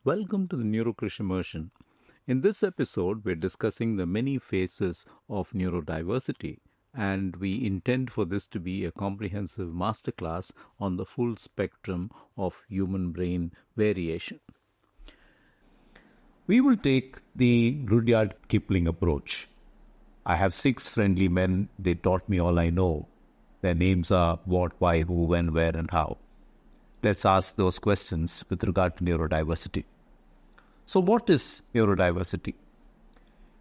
Welcome to the Neurokrish Immersion. In this episode, we're discussing the many phases of neurodiversity, and we intend for this to be a comprehensive masterclass on the full spectrum of human brain variation. We will take the Rudyard Kipling approach. I have 6 friendly men, they taught me all I know. Their names are what, why, who, when, where, and how. Let's ask those questions with regard to neurodiversity. So what is neurodiversity?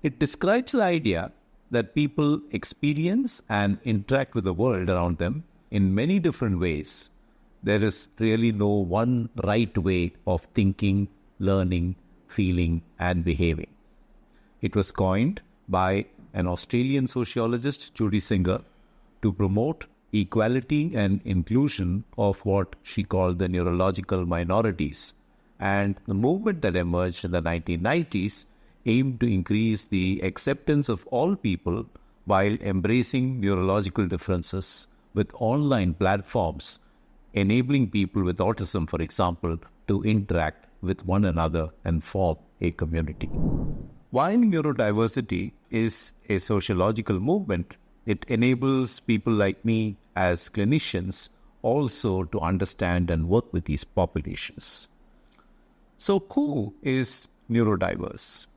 It describes the idea that people experience and interact with the world around them in many different ways. There is really no one right way of thinking, learning, feeling, and behaving. It was coined by an Australian sociologist, Judy Singer, to promote equality and inclusion of what she called the neurological minorities. And the movement that emerged in the 1990s aimed to increase the acceptance of all people while embracing neurological differences with online platforms, enabling people with autism, for example, to interact with one another and form a community. While neurodiversity is a sociological movement, it enables people like me as clinicians also to understand and work with these populations. So who is neurodiverse?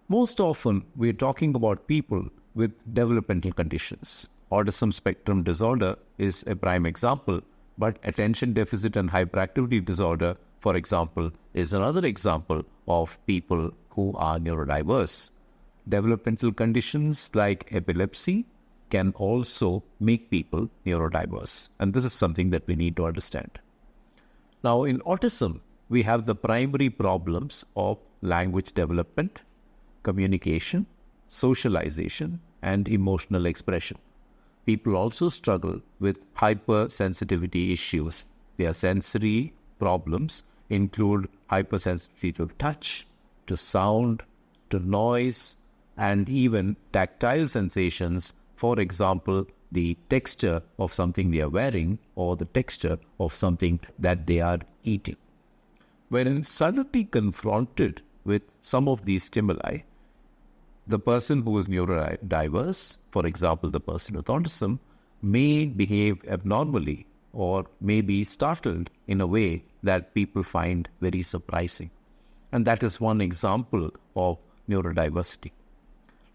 Most often, we're talking about people with developmental conditions. Autism spectrum disorder is a prime example, but attention deficit and hyperactivity disorder, for example, is another example of people who are neurodiverse. Developmental conditions like epilepsy can also make people neurodiverse, and this is something that we need to understand. Now, in autism, we have the primary problems of language development, communication, socialization, and emotional expression. People also struggle with hypersensitivity issues. Their sensory problems include hypersensitivity to touch, to sound, to noise, and even tactile sensations. For example, the texture of something they are wearing or the texture of something that they are eating. When suddenly confronted with some of these stimuli, the person who is neurodiverse, for example, the person with autism, may behave abnormally or may be startled in a way that people find very surprising. And that is one example of neurodiversity.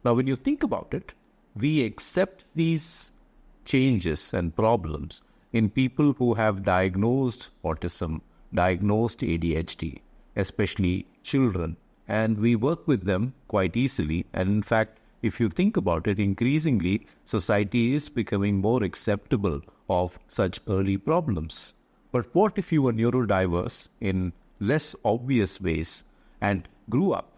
Now, when you think about it, we accept these changes and problems in people who have diagnosed autism, diagnosed ADHD, especially children, and we work with them quite easily. And in fact, if you think about it, increasingly, society is becoming more acceptable of such early problems. But what if you were neurodiverse in less obvious ways and grew up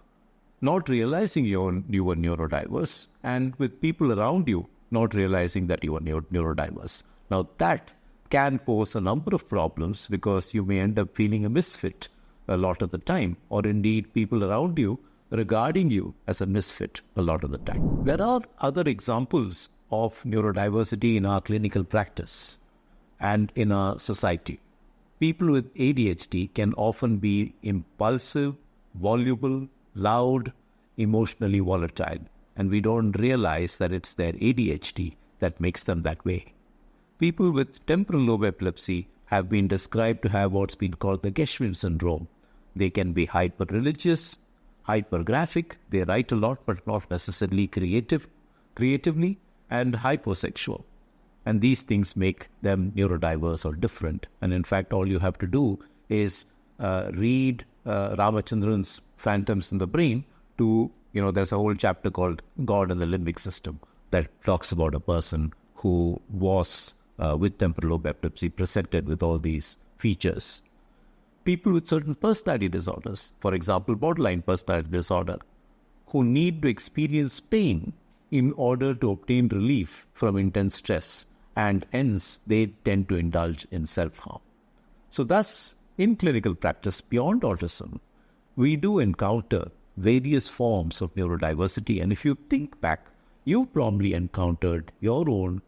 not realizing you were neurodiverse, and with people around you not realizing that you were neurodiverse? Now that can pose a number of problems because you may end up feeling a misfit a lot of the time, or indeed people around you regarding you as a misfit a lot of the time. There are other examples of neurodiversity in our clinical practice and in our society. People with ADHD can often be impulsive, voluble, loud, emotionally volatile, and we don't realize that it's their ADHD that makes them that way. People with temporal lobe epilepsy have been described to have what's been called the Gershwin syndrome. They can be hyper-religious, hyper-graphic, they write a lot but not necessarily creatively, and hyposexual. And these things make them neurodiverse or different. And in fact, all you have to do is read Ramachandran's Phantoms in the Brain to, there's a whole chapter called God and the Limbic System that talks about a person who was with temporal lobe epilepsy presented with all these features. People with certain personality disorders, for example, borderline personality disorder, who need to experience pain in order to obtain relief from intense stress, and hence they tend to indulge in self-harm. So thus, in clinical practice beyond autism, we do encounter various forms of neurodiversity. And if you think back, you've probably encountered your own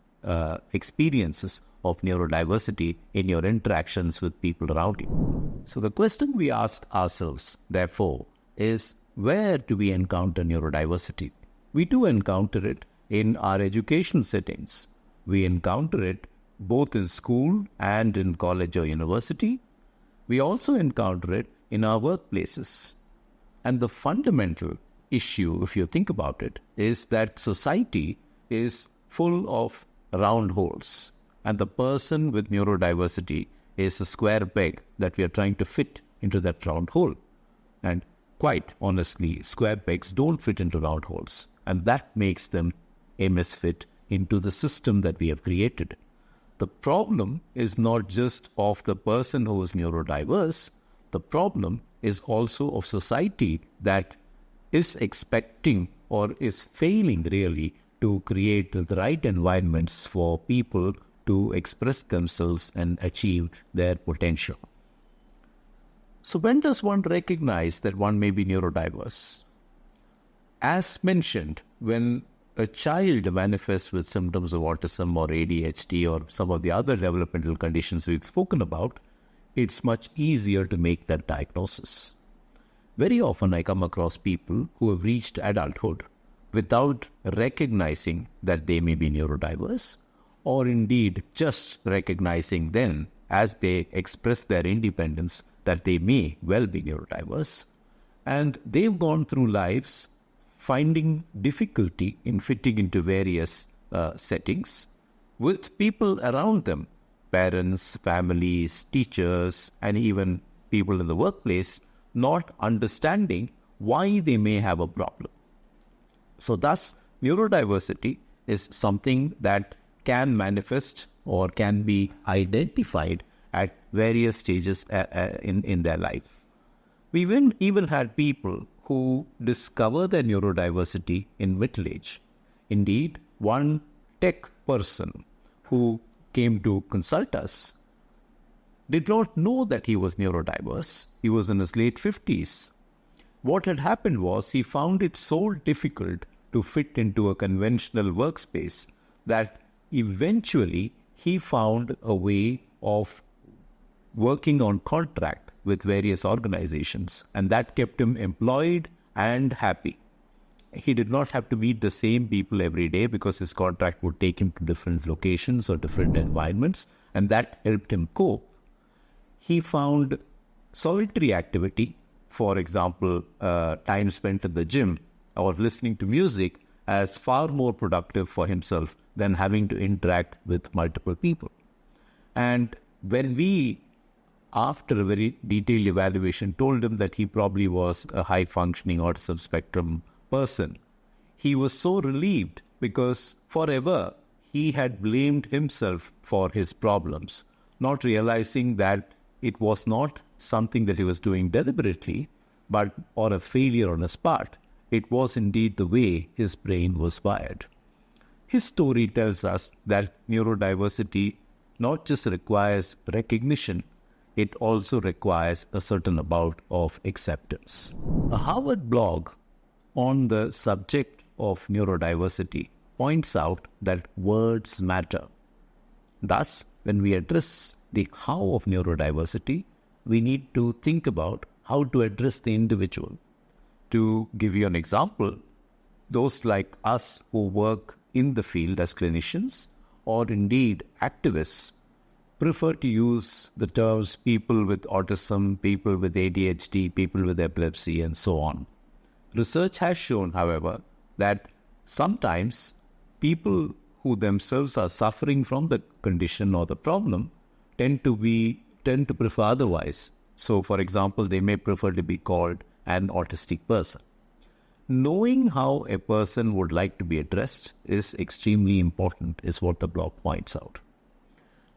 experiences of neurodiversity in your interactions with people around you. So the question we ask ourselves, therefore, is where do we encounter neurodiversity? We do encounter it in our education settings. We encounter it both in school and in college or university. We also encounter it in our workplaces. And the fundamental issue, if you think about it, is that society is full of round holes. And the person with neurodiversity is a square peg that we are trying to fit into that round hole. And quite honestly, square pegs don't fit into round holes. And that makes them a misfit into the system that we have created. The problem is not just of the person who is neurodiverse. The problem is also of society that is expecting or is failing really to create the right environments for people to express themselves and achieve their potential. So when does one recognize that one may be neurodiverse? As mentioned, when a child manifests with symptoms of autism or ADHD or some of the other developmental conditions we've spoken about, it's much easier to make that diagnosis. Very often I come across people who have reached adulthood without recognizing that they may be neurodiverse, or indeed just recognizing then as they express their independence that they may well be neurodiverse. And they've gone through lives finding difficulty in fitting into various settings with people around them, parents, families, teachers, and even people in the workplace, not understanding why they may have a problem. So thus, neurodiversity is something that can manifest or can be identified at various stages in their life. We even had people who discover their neurodiversity in middle age. Indeed, one tech person who came to consult us did not know that he was neurodiverse. He was in his late 50s. What had happened was he found it so difficult to fit into a conventional workspace that eventually he found a way of working on contract with various organizations, and that kept him employed and happy. He did not have to meet the same people every day because his contract would take him to different locations or different environments, and that helped him cope. He found solitary activity, for example, time spent at the gym or listening to music, as far more productive for himself than having to interact with multiple people. And when we, after a very detailed evaluation, told him that he probably was a high-functioning autism spectrum person, he was so relieved because forever he had blamed himself for his problems, not realizing that it was not something that he was doing deliberately, or a failure on his part. It was indeed the way his brain was wired. His story tells us that neurodiversity not just requires recognition, it also requires a certain amount of acceptance. A Harvard blog on the subject of neurodiversity points out that words matter. Thus, when we address the how of neurodiversity, we need to think about how to address the individual. To give you an example, those like us who work in the field as clinicians or indeed activists prefer to use the terms people with autism, people with ADHD, people with epilepsy, and so on. Research has shown, however, that sometimes people who themselves are suffering from the condition or the problem tend to prefer otherwise. So, for example, they may prefer to be called an autistic person. Knowing how a person would like to be addressed is extremely important, is what the blog points out.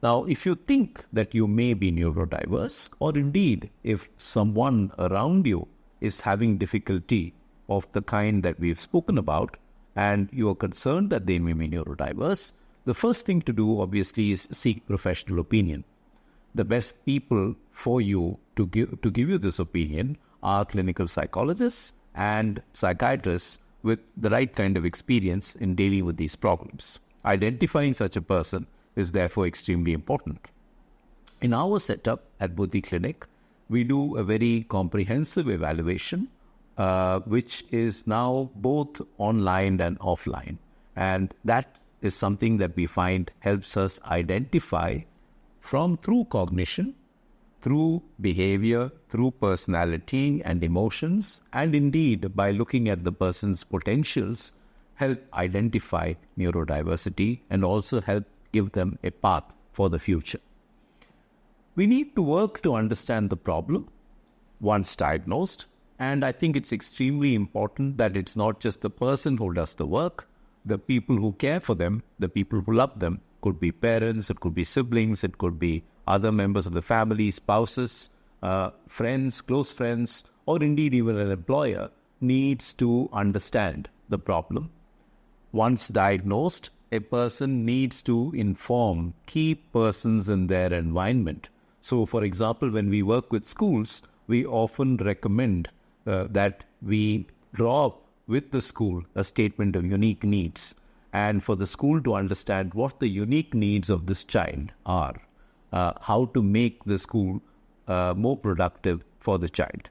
Now, if you think that you may be neurodiverse, or indeed if someone around you is having difficulty of the kind that we've spoken about, and you are concerned that they may be neurodiverse, the first thing to do obviously is seek professional opinion. The best people for you to give you this opinion are clinical psychologists and psychiatrists with the right kind of experience in dealing with these problems. Identifying such a person is therefore extremely important. In our setup at Buddhi Clinic, we do a very comprehensive evaluation, which is now both online and offline. And that is something that we find helps us identify through cognition, through behavior, through personality and emotions, and indeed by looking at the person's potentials, help identify neurodiversity and also help give them a path for the future. We need to work to understand the problem once diagnosed, and I think it's extremely important that it's not just the person who does the work, the people who care for them, the people who love them, could be parents, it could be siblings, it could be other members of the family, spouses, friends, close friends, or indeed even an employer needs to understand the problem. Once diagnosed, a person needs to inform key persons in their environment. So, for example, when we work with schools, we often recommend that we draw up with the school a statement of unique needs, and for the school to understand what the unique needs of this child are, how to make the school more productive for the child.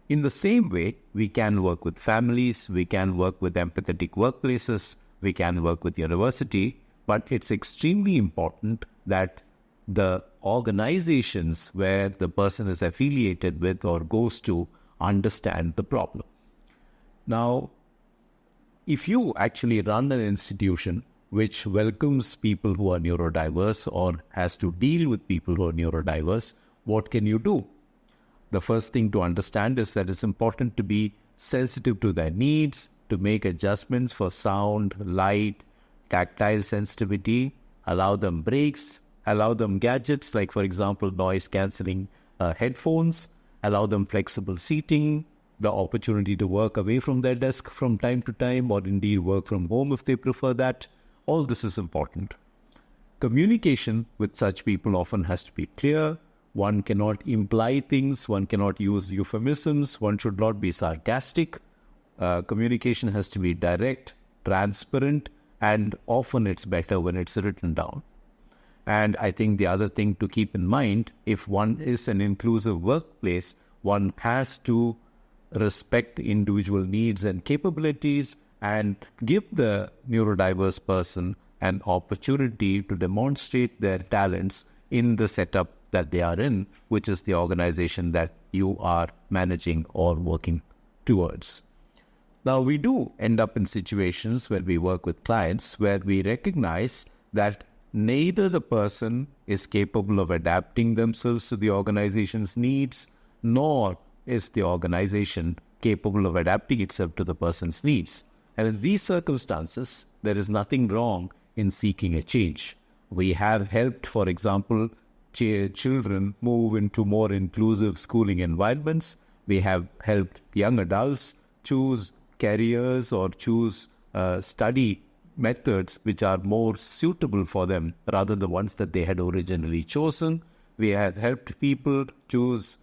In the same way, we can work with families, we can work with empathetic workplaces, we can work with university, but it's extremely important that the organizations where the person is affiliated with or goes to understand the problem. Now, if you actually run an institution which welcomes people who are neurodiverse or has to deal with people who are neurodiverse, what can you do? The first thing to understand is that it's important to be sensitive to their needs, to make adjustments for sound, light, tactile sensitivity, allow them breaks, allow them gadgets like, for example, noise cancelling headphones, allow them flexible seating, the opportunity to work away from their desk from time to time, or indeed work from home if they prefer that. All this is important. Communication with such people often has to be clear. One cannot imply things, one cannot use euphemisms, one should not be sarcastic. Communication has to be direct, transparent, and often it's better when it's written down. And I think the other thing to keep in mind, if one is an inclusive workplace, one has to respect individual needs and capabilities and give the neurodiverse person an opportunity to demonstrate their talents in the setup that they are in, which is the organization that you are managing or working towards. Now, we do end up in situations where we work with clients where we recognize that neither the person is capable of adapting themselves to the organization's needs, nor is the organization capable of adapting itself to the person's needs. And in these circumstances, there is nothing wrong in seeking a change. We have helped, for example, children move into more inclusive schooling environments. We have helped young adults choose careers or choose study methods which are more suitable for them rather than the ones that they had originally chosen. We have helped people choose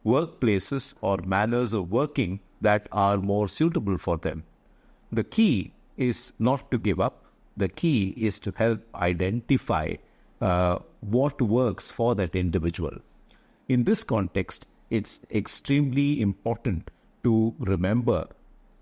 workplaces or manners of working that are more suitable for them. The key is not to give up. The key is to help identify what works for that individual. In this context, it's extremely important to remember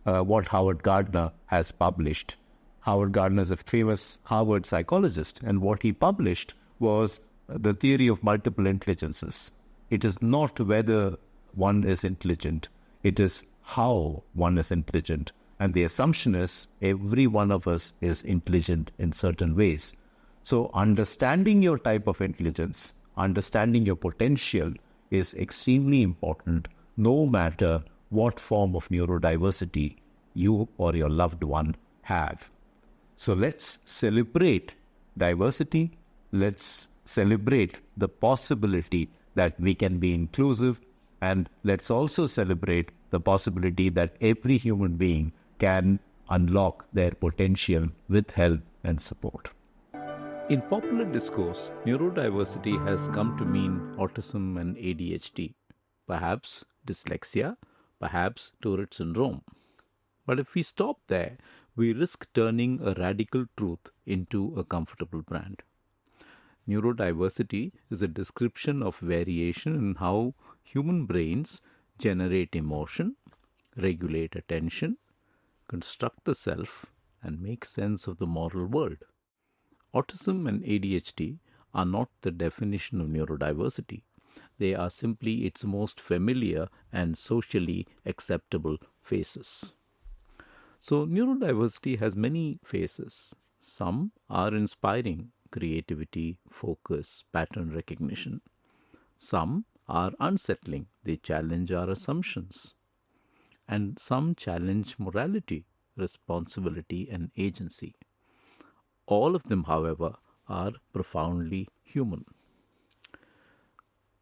what Howard Gardner has published. Howard Gardner is a famous Harvard psychologist, and what he published was the theory of multiple intelligences. It is not whether one is intelligent, it is how one is intelligent. And the assumption is every one of us is intelligent in certain ways. So understanding your type of intelligence, understanding your potential is extremely important, no matter what form of neurodiversity you or your loved one have. So let's celebrate diversity. Let's celebrate the possibility that we can be inclusive. And let's also celebrate the possibility that every human being can unlock their potential with help and support. In popular discourse, neurodiversity has come to mean autism and ADHD, perhaps dyslexia, perhaps Tourette syndrome. But if we stop there, we risk turning a radical truth into a comfortable brand. Neurodiversity is a description of variation in how human brains generate emotion, regulate attention, construct the self, and make sense of the moral world. Autism and ADHD are not the definition of neurodiversity. They are simply its most familiar and socially acceptable faces. So, neurodiversity has many faces. Some are inspiring: creativity, focus, pattern recognition. Some are unsettling, they challenge our assumptions. And some challenge morality, responsibility, and agency. All of them, however, are profoundly human.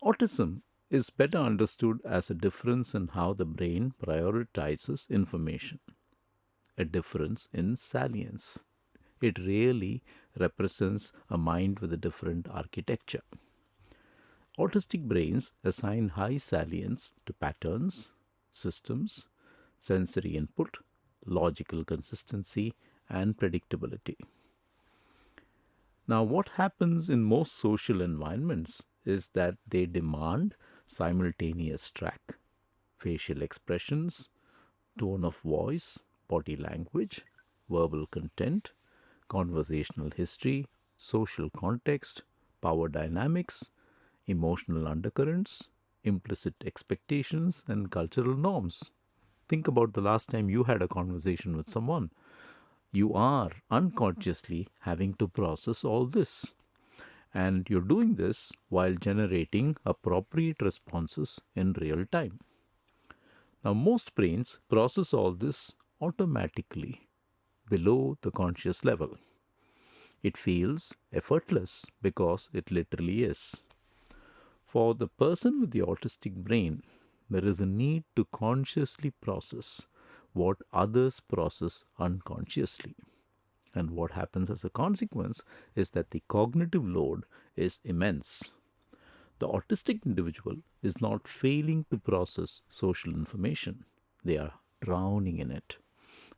Autism is better understood as a difference in how the brain prioritizes information, a difference in salience. It really represents a mind with a different architecture. Autistic brains assign high salience to patterns, systems, sensory input, logical consistency, and predictability. Now, what happens in most social environments is that they demand simultaneous track, facial expressions, tone of voice, body language, verbal content, conversational history, social context, power dynamics, emotional undercurrents, implicit expectations, and cultural norms. Think about the last time you had a conversation with someone. You are unconsciously having to process all this. And you're doing this while generating appropriate responses in real time. Now, most brains process all this automatically below the conscious level. It feels effortless because it literally is. For the person with the autistic brain, there is a need to consciously process what others process unconsciously. And what happens as a consequence is that the cognitive load is immense. The autistic individual is not failing to process social information, they are drowning in it.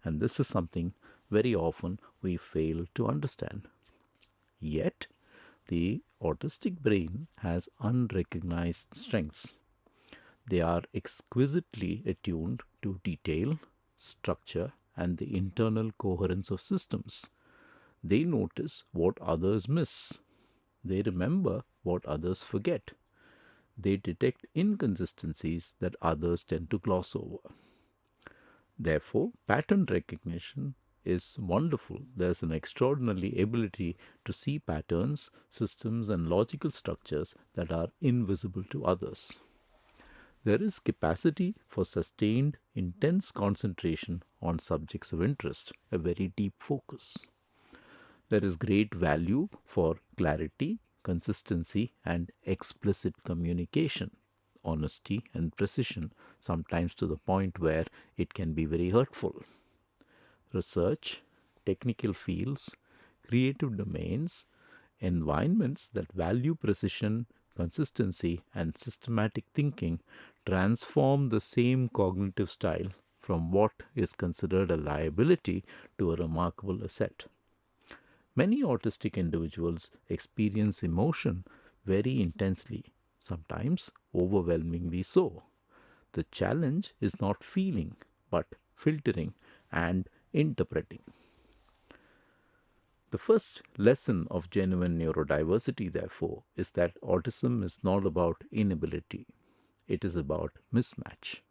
And this is something very often we fail to understand. Yet, the autistic brain has unrecognized strengths. They are exquisitely attuned to detail, structure, and the internal coherence of systems. They notice what others miss. They remember what others forget. They detect inconsistencies that others tend to gloss over. Therefore, pattern recognition is wonderful. There's an extraordinary ability to see patterns, systems, and logical structures that are invisible to others. There is capacity for sustained, intense concentration on subjects of interest, a very deep focus. There is great value for clarity, consistency, and explicit communication, honesty and precision, sometimes to the point where it can be very hurtful. Research, technical fields, creative domains, environments that value precision, consistency, and systematic thinking transform the same cognitive style from what is considered a liability to a remarkable asset. Many autistic individuals experience emotion very intensely, sometimes overwhelmingly so. The challenge is not feeling, but filtering and interpreting. The first lesson of genuine neurodiversity, therefore, is that autism is not about inability. It is about mismatch.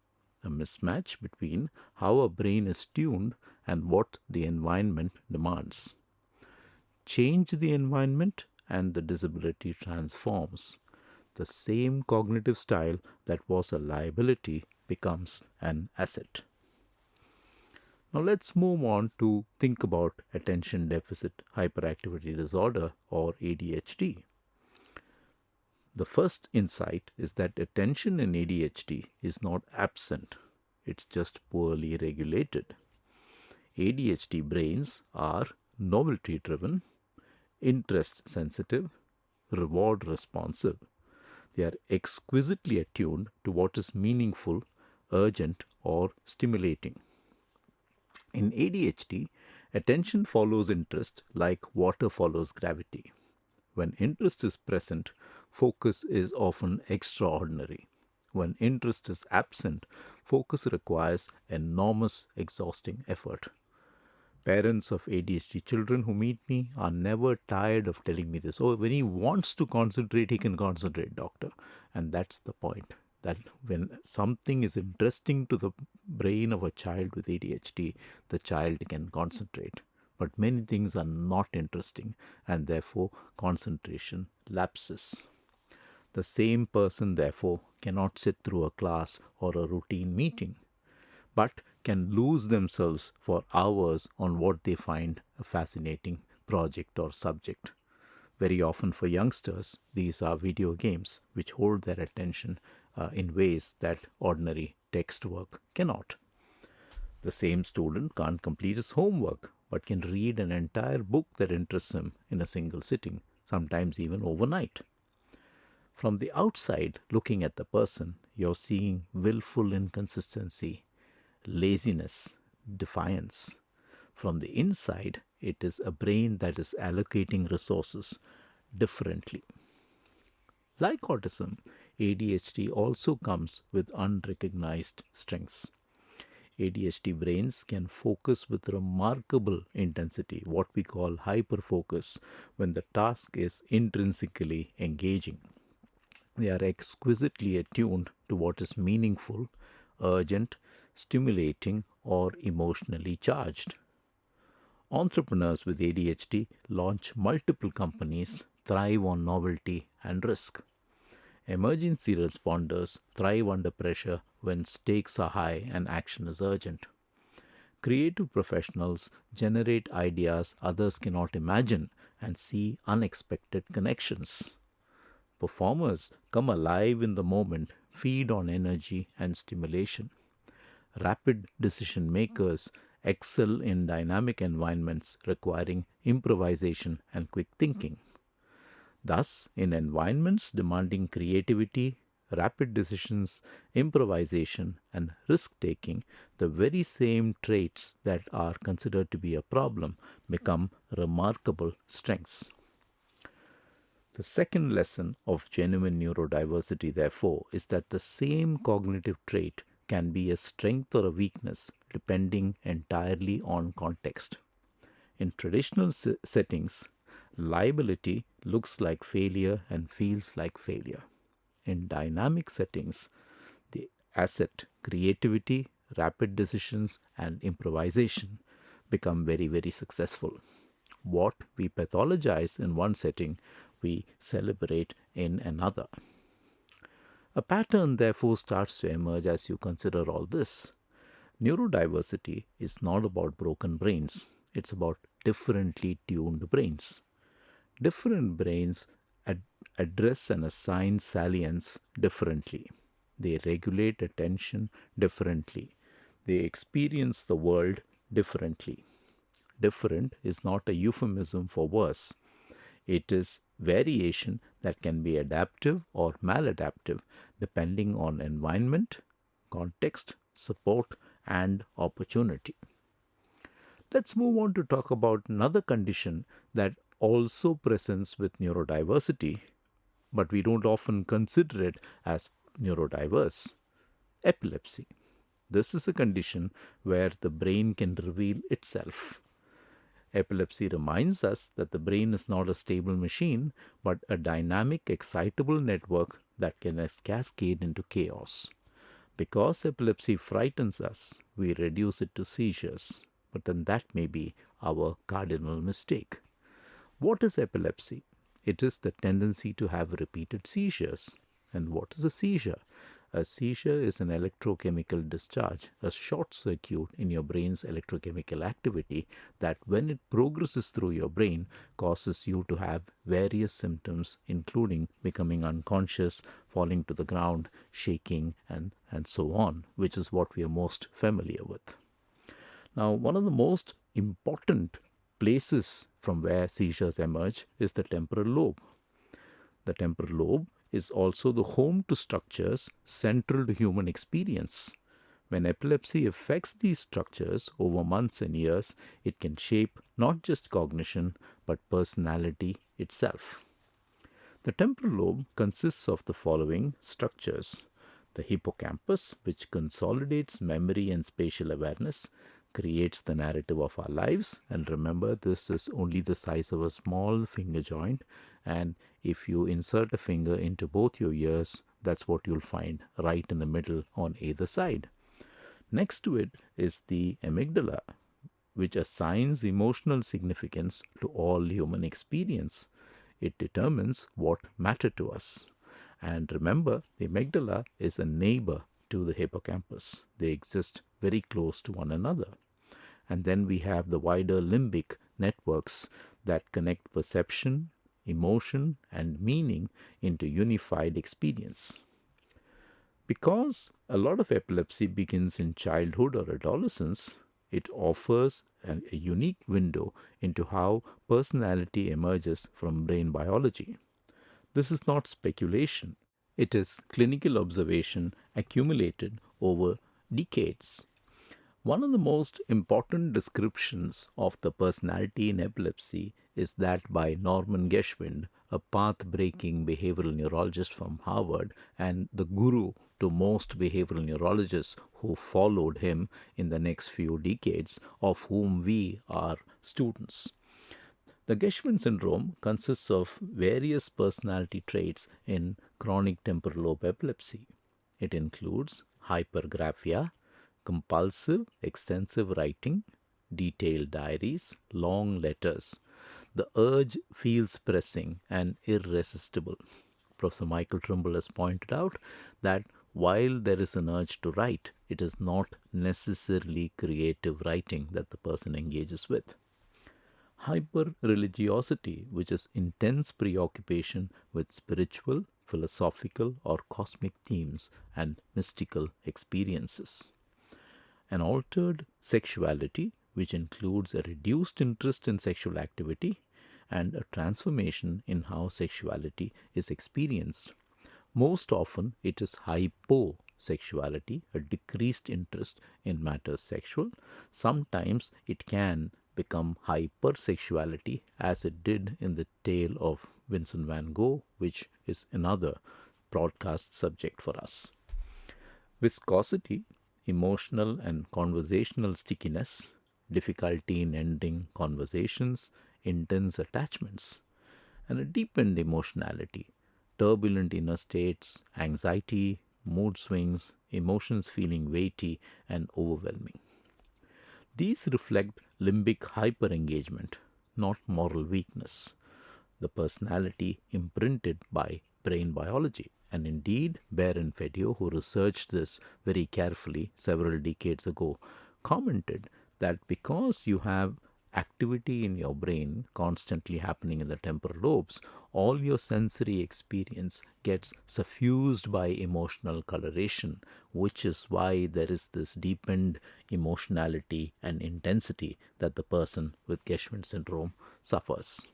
A mismatch between how a brain is tuned and what the environment demands. Change the environment and the disability transforms. The same cognitive style that was a liability becomes an asset. Now let's move on to think about attention deficit hyperactivity disorder, or ADHD. The first insight is that attention in ADHD is not absent, it's just poorly regulated. ADHD brains are novelty driven, interest sensitive, reward responsive. They are exquisitely attuned to what is meaningful, urgent, or stimulating. In ADHD, Attention follows interest like water follows gravity. When interest is present, focus is often extraordinary. When interest is absent, focus requires enormous, exhausting effort. Parents of ADHD children who meet me are never tired of telling me this. Oh, when he wants to concentrate, he can concentrate, doctor. And that's the point. That when something is interesting to the brain of a child with ADHD, the child can concentrate. But many things are not interesting, and therefore concentration lapses. The same person, therefore, cannot sit through a class or a routine meeting, but can lose themselves for hours on what they find a fascinating project or subject. Very often for youngsters, these are video games which hold their attention in ways that ordinary text work cannot. The same student can't complete his homework, but can read an entire book that interests him in a single sitting, sometimes even overnight. From the outside, looking at the person, you're seeing willful inconsistency, laziness, defiance. From the inside, it is a brain that is allocating resources differently. Like autism, ADHD also comes with unrecognized strengths. ADHD brains can focus with remarkable intensity, what we call hyperfocus, when the task is intrinsically engaging. They are exquisitely attuned to what is meaningful, urgent, stimulating, or emotionally charged. Entrepreneurs with ADHD launch multiple companies, thrive on novelty and risk. Emergency responders thrive under pressure when stakes are high and action is urgent. Creative professionals generate ideas others cannot imagine and see unexpected connections. Performers come alive in the moment, feed on energy and stimulation. Rapid decision makers excel in dynamic environments requiring improvisation and quick thinking. Thus, in environments demanding creativity, rapid decisions, improvisation, and risk taking, the very same traits that are considered to be a problem become remarkable strengths. The second lesson of genuine neurodiversity, therefore, is that the same cognitive trait can be a strength or a weakness depending entirely on context. In traditional settings, liability looks like failure and feels like failure. In dynamic settings, the asset, creativity, rapid decisions, and improvisation become very, very successful. What we pathologize in one setting, we celebrate in another. A pattern therefore starts to emerge as you consider all this. Neurodiversity is not about broken brains, it's about differently tuned brains. Different brains address and assign salience differently. They regulate attention differently. They experience the world differently. Different is not a euphemism for worse. It is variation that can be adaptive or maladaptive depending on environment, context, support, and opportunity. Let's move on to talk about another condition that also presents with neurodiversity, but we don't often consider it as neurodiverse: epilepsy. This is a condition where the brain can reveal itself. Epilepsy reminds us that the brain is not a stable machine, but a dynamic, excitable network that can cascade into chaos. Because epilepsy frightens us, we reduce it to seizures, but then that may be our cardinal mistake. What is epilepsy? It is the tendency to have repeated seizures. And what is a seizure? A seizure is an electrochemical discharge, a short circuit in your brain's electrochemical activity that, when it progresses through your brain, causes you to have various symptoms, including becoming unconscious, falling to the ground, shaking, and so on, which is what we are most familiar with. Now, one of the most important places from where seizures emerge is the temporal lobe. The temporal lobe is also the home to structures central to human experience. When epilepsy affects these structures over months and years, it can shape not just cognition but personality itself. The temporal lobe consists of the following structures: the hippocampus, which consolidates memory and spatial awareness, creates the narrative of our lives. And remember, this is only the size of a small finger joint. And if you insert a finger into both your ears, that's what you'll find right in the middle on either side. Next to it is the amygdala, which assigns emotional significance to all human experience. It determines what matter to us. And remember, the amygdala is a neighbor to the hippocampus. They exist very close to one another. And then we have the wider limbic networks that connect perception, emotion, and meaning into unified experience. Because a lot of epilepsy begins in childhood or adolescence, it offers a unique window into how personality emerges from brain biology. This is not speculation. It is clinical observation accumulated over decades. One of the most important descriptions of the personality in epilepsy is that by Norman Gershwin, a path-breaking behavioral neurologist from Harvard and the guru to most behavioral neurologists who followed him in the next few decades, of whom we are students. The Gershwin syndrome consists of various personality traits in chronic temporal lobe epilepsy. It includes hypergraphia, compulsive, extensive writing, detailed diaries, long letters. The urge feels pressing and irresistible. Professor Michael Trimble has pointed out that while there is an urge to write, it is not necessarily creative writing that the person engages with. Hyper-religiosity, which is intense preoccupation with spiritual, philosophical, or cosmic themes and mystical experiences. An altered sexuality, which includes a reduced interest in sexual activity and a transformation in how sexuality is experienced. Most often, it is hyposexuality, a decreased interest in matters sexual. Sometimes it can become hypersexuality, as it did in the tale of Vincent van Gogh, which is another broadcast subject for us. Viscosity, emotional and conversational stickiness, difficulty in ending conversations, intense attachments, and a deepened emotionality, turbulent inner states, anxiety, mood swings, emotions feeling weighty and overwhelming. These reflect limbic hyperengagement, not moral weakness, the personality imprinted by brain biology. And indeed, Baron Fedio, who researched this very carefully several decades ago, commented that because you have activity in your brain constantly happening in the temporal lobes, all your sensory experience gets suffused by emotional coloration, which is why there is this deepened emotionality and intensity that the person with Gershwin syndrome suffers.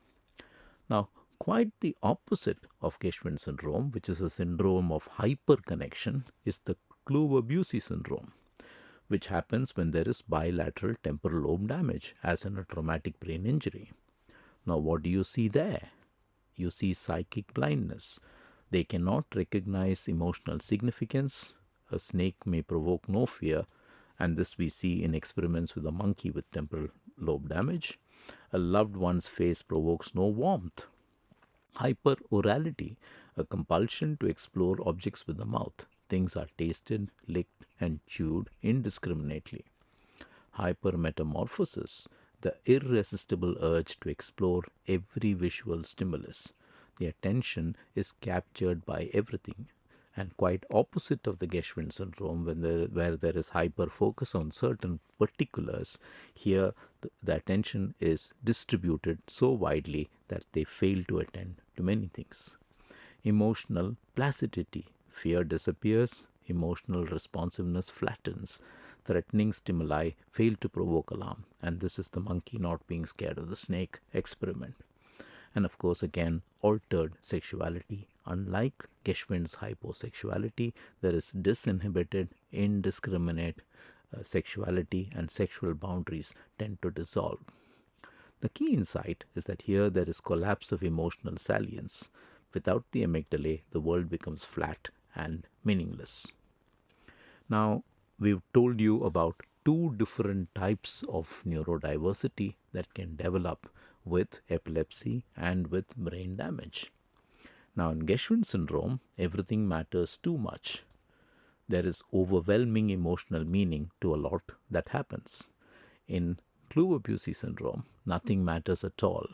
Now, quite the opposite of Gershwin syndrome, which is a syndrome of hyperconnection, is the Kumagusu syndrome, which happens when there is bilateral temporal lobe damage, as in a traumatic brain injury. Now, what do you see there? You see psychic blindness. They cannot recognize emotional significance. A snake may provoke no fear, and this we see in experiments with a monkey with temporal lobe damage. A loved one's face provokes no warmth. Hyperorality, a compulsion to explore objects with the mouth. Things are tasted, licked, and chewed indiscriminately. Hypermetamorphosis, the irresistible urge to explore every visual stimulus. The attention is captured by everything. And quite opposite of the Gershwin syndrome, where there is hyper focus on certain particulars, here the attention is distributed so widely that they fail to attend to many things. Emotional placidity, fear disappears, emotional responsiveness flattens, threatening stimuli fail to provoke alarm, and this is the monkey not being scared of the snake experiment. And of course, again, altered sexuality, Unlike Gershwin's hyposexuality, there is disinhibited, indiscriminate sexuality, and sexual boundaries tend to dissolve. The key insight is that here there is collapse of emotional salience. Without the amygdala, the world becomes flat and meaningless. Now, we've told you about two different types of neurodiversity that can develop with epilepsy and with brain damage. Now, in Gershwin syndrome, everything matters too much. There is overwhelming emotional meaning to a lot that happens. In Kumagusu syndrome, nothing matters at all.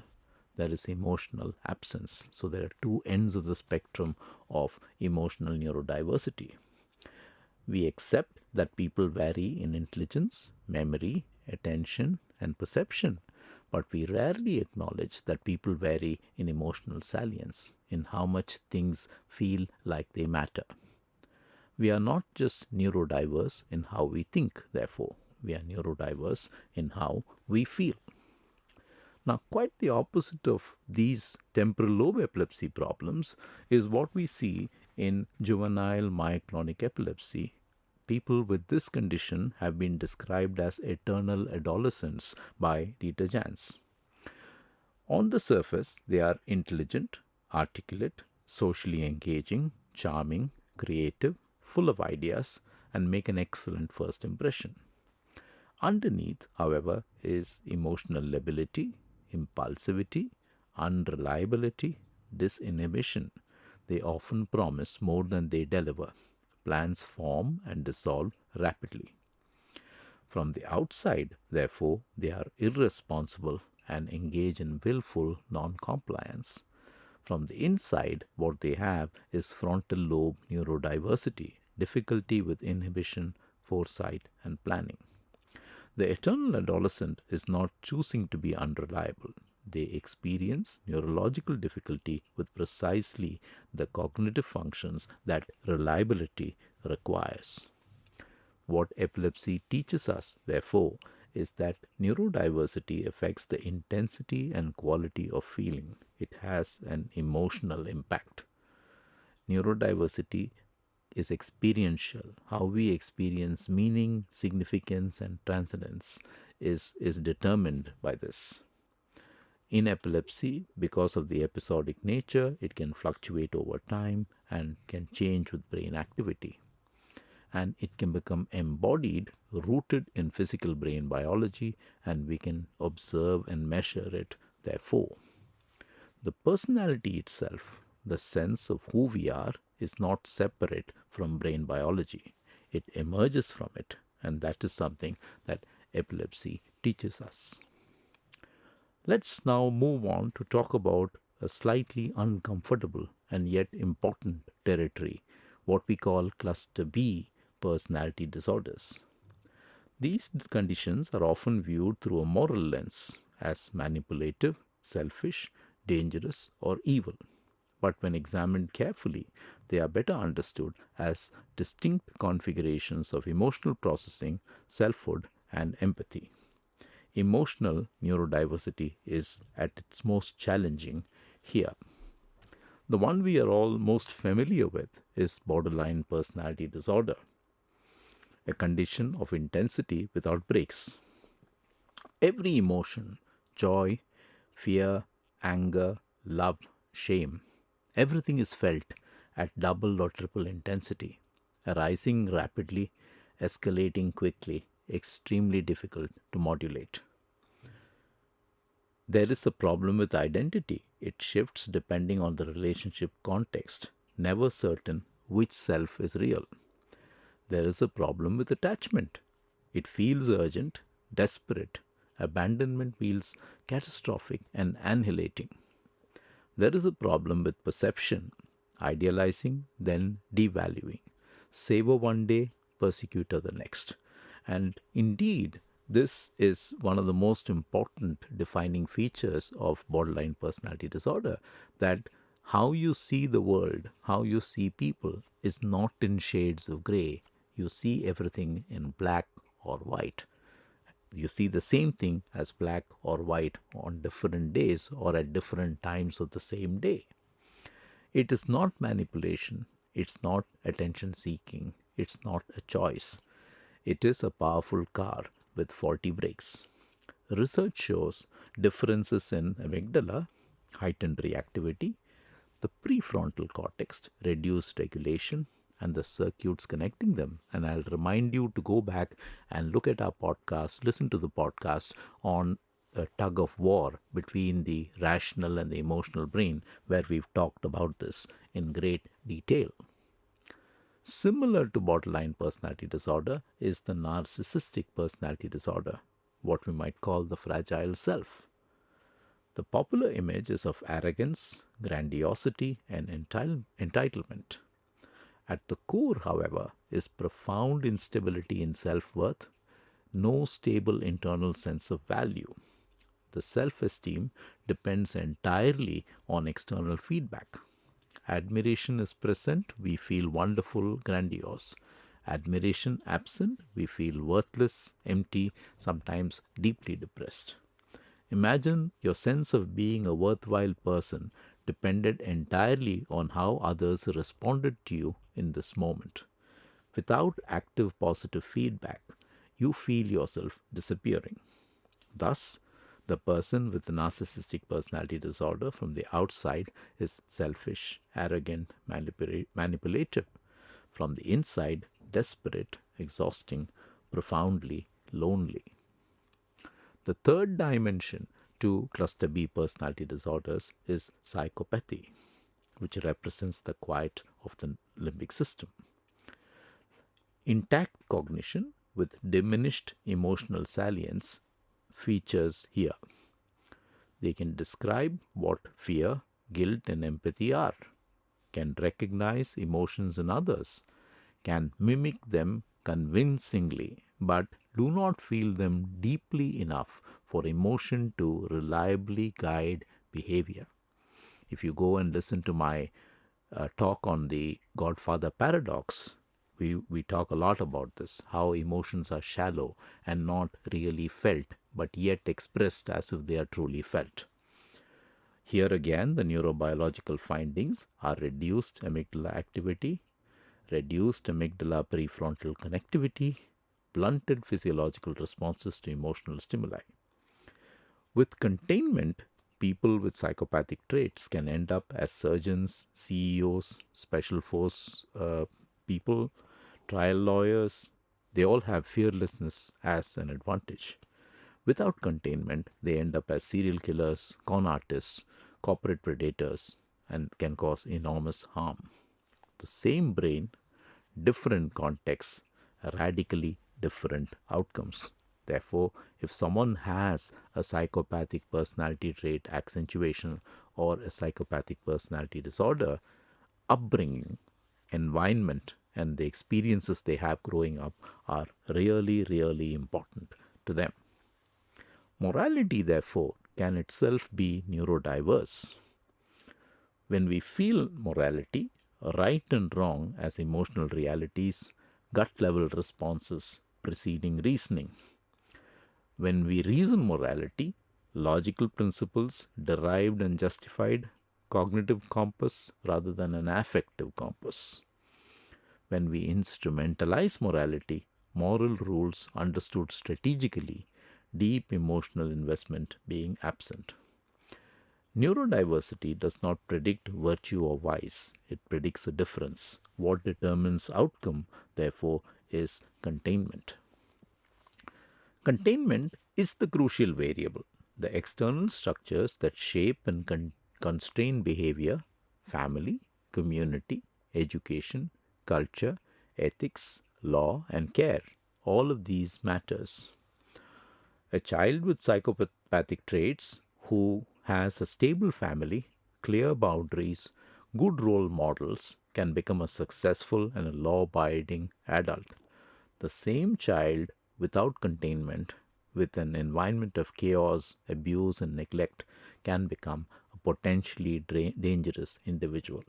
There is emotional absence. So there are two ends of the spectrum of emotional neurodiversity. We accept that people vary in intelligence, memory, attention, and perception, but we rarely acknowledge that people vary in emotional salience, in how much things feel like they matter. We are not just neurodiverse in how we think, therefore, we are neurodiverse in how we feel. Now, quite the opposite of these temporal lobe epilepsy problems is what we see in juvenile myoclonic epilepsy. People with this condition have been described as eternal adolescents by Dieter Jans. On the surface, they are intelligent, articulate, socially engaging, charming, creative, full of ideas, and make an excellent first impression. Underneath, however, is emotional lability, impulsivity, unreliability, disinhibition. They often promise more than they deliver. Plans form and dissolve rapidly. From the outside, therefore, they are irresponsible and engage in willful non-compliance. From the inside, what they have is frontal lobe neurodiversity, difficulty with inhibition, foresight, and planning. The eternal adolescent is not choosing to be unreliable. They experience neurological difficulty with precisely the cognitive functions that reliability requires. What epilepsy teaches us, therefore, is that neurodiversity affects the intensity and quality of feeling. It has an emotional impact. Neurodiversity is experiential. How we experience meaning, significance, and transcendence is determined by this. In epilepsy, because of the episodic nature, it can fluctuate over time and can change with brain activity. And it can become embodied, rooted in physical brain biology, and we can observe and measure it, therefore. The personality itself, the sense of who we are, is not separate from brain biology. It emerges from it, and that is something that epilepsy teaches us. Let's now move on to talk about a slightly uncomfortable and yet important territory, what we call cluster B personality disorders. These conditions are often viewed through a moral lens as manipulative, selfish, dangerous, or evil. But when examined carefully, they are better understood as distinct configurations of emotional processing, selfhood, and empathy. Emotional neurodiversity is at its most challenging here. The one we are all most familiar with is borderline personality disorder, a condition of intensity without breaks. Every emotion, joy, fear, anger, love, shame, everything is felt at double or triple intensity, arising rapidly, escalating quickly, extremely difficult to modulate. There is a problem with identity. It shifts depending on the relationship context, never certain which self is real. There is a problem with attachment. It feels urgent, desperate. Abandonment feels catastrophic and annihilating. There is a problem with perception, idealizing, then devaluing. Savor one day, persecutor the next. And indeed, this is one of the most important defining features of borderline personality disorder, that how you see the world, how you see people is not in shades of gray. You see everything in black or white. You see the same thing as black or white on different days or at different times of the same day. It is not manipulation, it's not attention seeking, it's not a choice. It is a powerful car with faulty brakes. Research shows differences in amygdala, heightened reactivity, the prefrontal cortex, reduced regulation, and the circuits connecting them. And I'll remind you to go back and look at our podcast, listen to the podcast on a tug of war between the rational and the emotional brain, where we've talked about this in great detail. Similar to borderline personality disorder is the narcissistic personality disorder, what we might call the fragile self. The popular image is of arrogance, grandiosity, and entitlement. At the core, however, is profound instability in self-worth, no stable internal sense of value. The self-esteem depends entirely on external feedback. Admiration is present, we feel wonderful, grandiose. Admiration absent, we feel worthless, empty, sometimes deeply depressed. Imagine your sense of being a worthwhile person depended entirely on how others responded to you in this moment. Without active positive feedback, you feel yourself disappearing. Thus, the person with the narcissistic personality disorder from the outside is selfish, arrogant, manipulative. From the inside, desperate, exhausting, profoundly lonely. The third dimension to cluster B personality disorders is psychopathy, which represents the quiet of the limbic system. Intact cognition with diminished emotional salience features here. They can describe what fear, guilt, and empathy are, can recognize emotions in others, can mimic them convincingly, but do not feel them deeply enough for emotion to reliably guide behavior. If you go and listen to my talk on the Godfather paradox, we talk a lot about this, how emotions are shallow and not really felt, but yet expressed as if they are truly felt. Here again, the neurobiological findings are reduced amygdala activity, reduced amygdala prefrontal connectivity, blunted physiological responses to emotional stimuli. With containment, people with psychopathic traits can end up as surgeons, CEOs, special force people, trial lawyers. They all have fearlessness as an advantage. Without containment, they end up as serial killers, con artists, corporate predators, and can cause enormous harm. The same brain, different contexts, radically different outcomes. Therefore, if someone has a psychopathic personality trait accentuation or a psychopathic personality disorder, upbringing, environment, and the experiences they have growing up are really, really important to them. Morality, therefore, can itself be neurodiverse. When we feel morality, right and wrong as emotional realities, gut level responses preceding reasoning. When we reason morality, logical principles derived and justified, cognitive compass rather than an affective compass. When we instrumentalize morality, moral rules understood strategically, deep emotional investment being absent. Neurodiversity does not predict virtue or vice, it predicts a difference. What determines outcome, therefore, is containment. Containment is the crucial variable. The external structures that shape and constrain behavior, family, community, education, culture, ethics, law, and care, all of these matters. A child with psychopathic traits who has a stable family, clear boundaries, good role models can become a successful and a law-abiding adult. The same child without containment, with an environment of chaos, abuse, and neglect, can become a potentially dangerous individual.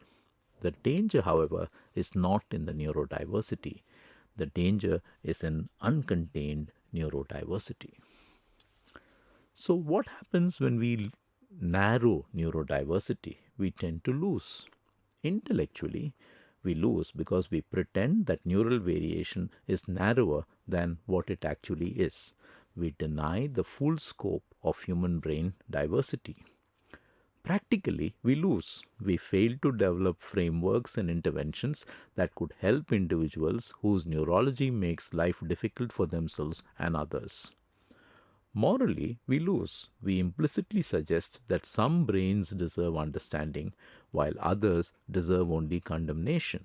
The danger, however, is not in the neurodiversity. The danger is in uncontained neurodiversity. So, what happens when we narrow neurodiversity? We tend to lose. Intellectually, we lose because we pretend that neural variation is narrower than what it actually is. We deny the full scope of human brain diversity. Practically, we lose. We fail to develop frameworks and interventions that could help individuals whose neurology makes life difficult for themselves and others. Morally, we lose. We implicitly suggest that some brains deserve understanding while others deserve only condemnation.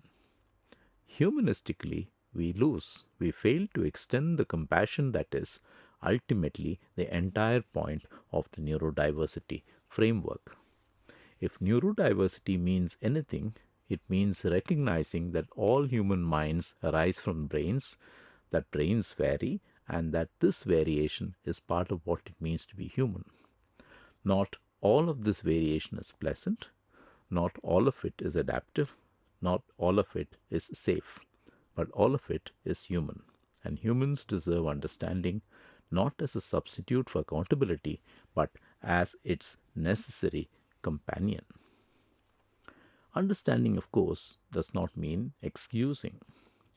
Humanistically, we lose. We fail to extend the compassion that is ultimately the entire point of the neurodiversity framework. If neurodiversity means anything, it means recognizing that all human minds arise from brains, that brains vary, and that this variation is part of what it means to be human. Not all of this variation is pleasant, not all of it is adaptive, not all of it is safe, but all of it is human. And humans deserve understanding not as a substitute for accountability, but as its necessary companion. Understanding, of course, does not mean excusing.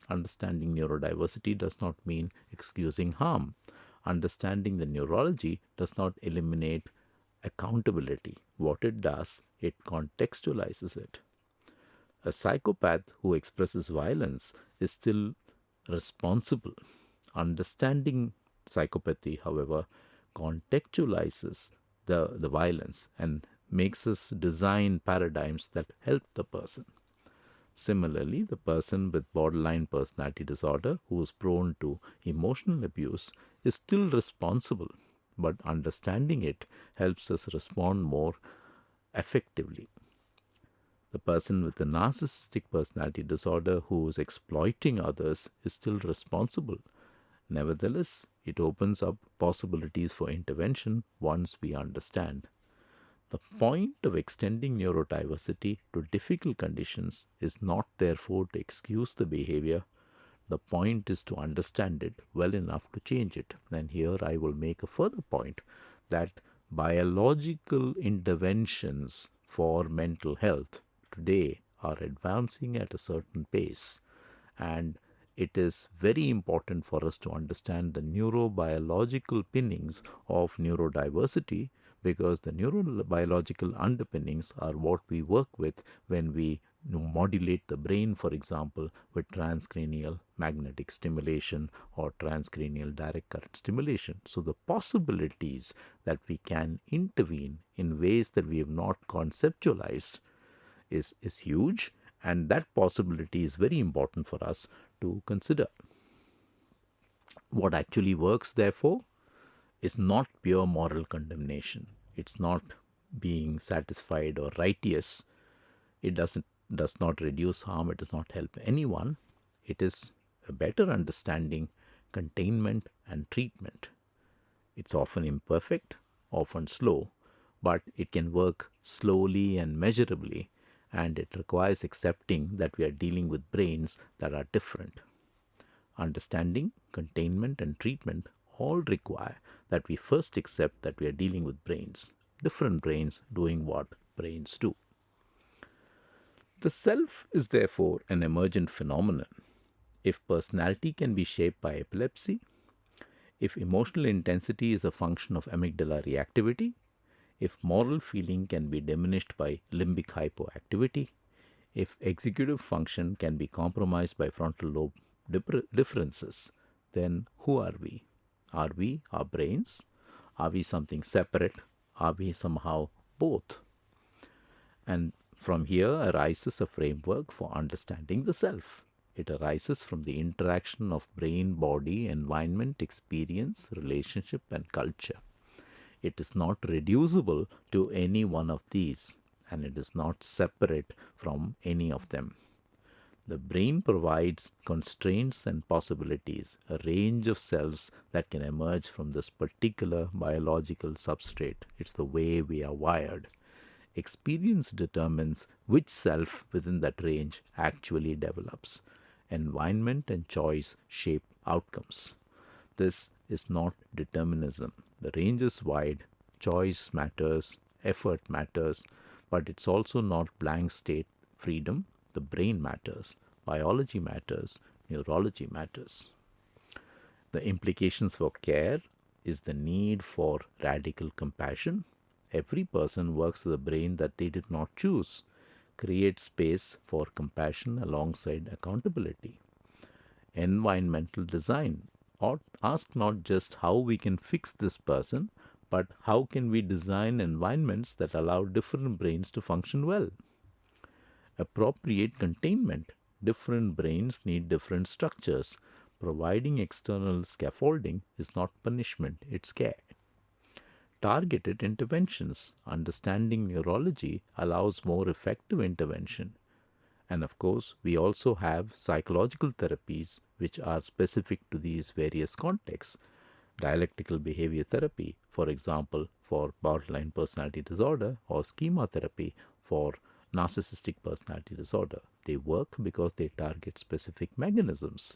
Understanding neurodiversity does not mean excusing harm. Understanding the neurology does not eliminate accountability. What it does, it contextualizes it. A psychopath who expresses violence is still responsible. Understanding psychopathy, however, contextualizes the violence and makes us design paradigms that help the person. Similarly, the person with borderline personality disorder who is prone to emotional abuse is still responsible, but understanding it helps us respond more effectively. The person with the narcissistic personality disorder who is exploiting others is still responsible. Nevertheless, it opens up possibilities for intervention once we understand. The point of extending neurodiversity to difficult conditions is not therefore to excuse the behavior. The point is to understand it well enough to change it. And here I will make a further point that biological interventions for mental health today are advancing at a certain pace, and it is very important for us to understand the neurobiological pinnings of neurodiversity, because the neurobiological underpinnings are what we work with when we modulate the brain, for example, with transcranial magnetic stimulation or transcranial direct current stimulation. So the possibilities that we can intervene in ways that we have not conceptualized is huge, and that possibility is very important for us to consider. What actually works, therefore, is not pure moral condemnation. It's not being satisfied or righteous. It does not reduce harm. It does not help anyone. It is a better understanding, containment, and treatment. It's often imperfect, often slow, but it can work slowly and measurably, and it requires accepting that we are dealing with brains that are different. Understanding, containment, and treatment all require that we first accept that we are dealing with brains, different brains doing what brains do. The self is therefore an emergent phenomenon. If personality can be shaped by epilepsy, if emotional intensity is a function of amygdala reactivity, if moral feeling can be diminished by limbic hypoactivity, if executive function can be compromised by frontal lobe differences, then who are we? Are we our brains? Are we something separate? Are we somehow both? And from here arises a framework for understanding the self. It arises from the interaction of brain, body, environment, experience, relationship, and culture. It is not reducible to any one of these, and it is not separate from any of them. The brain provides constraints and possibilities, a range of cells that can emerge from this particular biological substrate. It's the way we are wired. Experience determines which self within that range actually develops. Environment and choice shape outcomes. This is not determinism. The range is wide, choice matters, effort matters, but it's also not blank state freedom, the brain matters, biology matters, neurology matters. The implications for care is the need for radical compassion. Every person works with a brain that they did not choose. Create space for compassion alongside accountability. Environmental design. Or ask not just how we can fix this person, but how can we design environments that allow different brains to function well. Appropriate containment. Different brains need different structures. Providing external scaffolding is not punishment, it's care. Targeted interventions. Understanding neurology allows more effective intervention. And of course, we also have psychological therapies which are specific to these various contexts. Dialectical behavior therapy, for example, for borderline personality disorder, or schema therapy for narcissistic personality disorder. They work because they target specific mechanisms.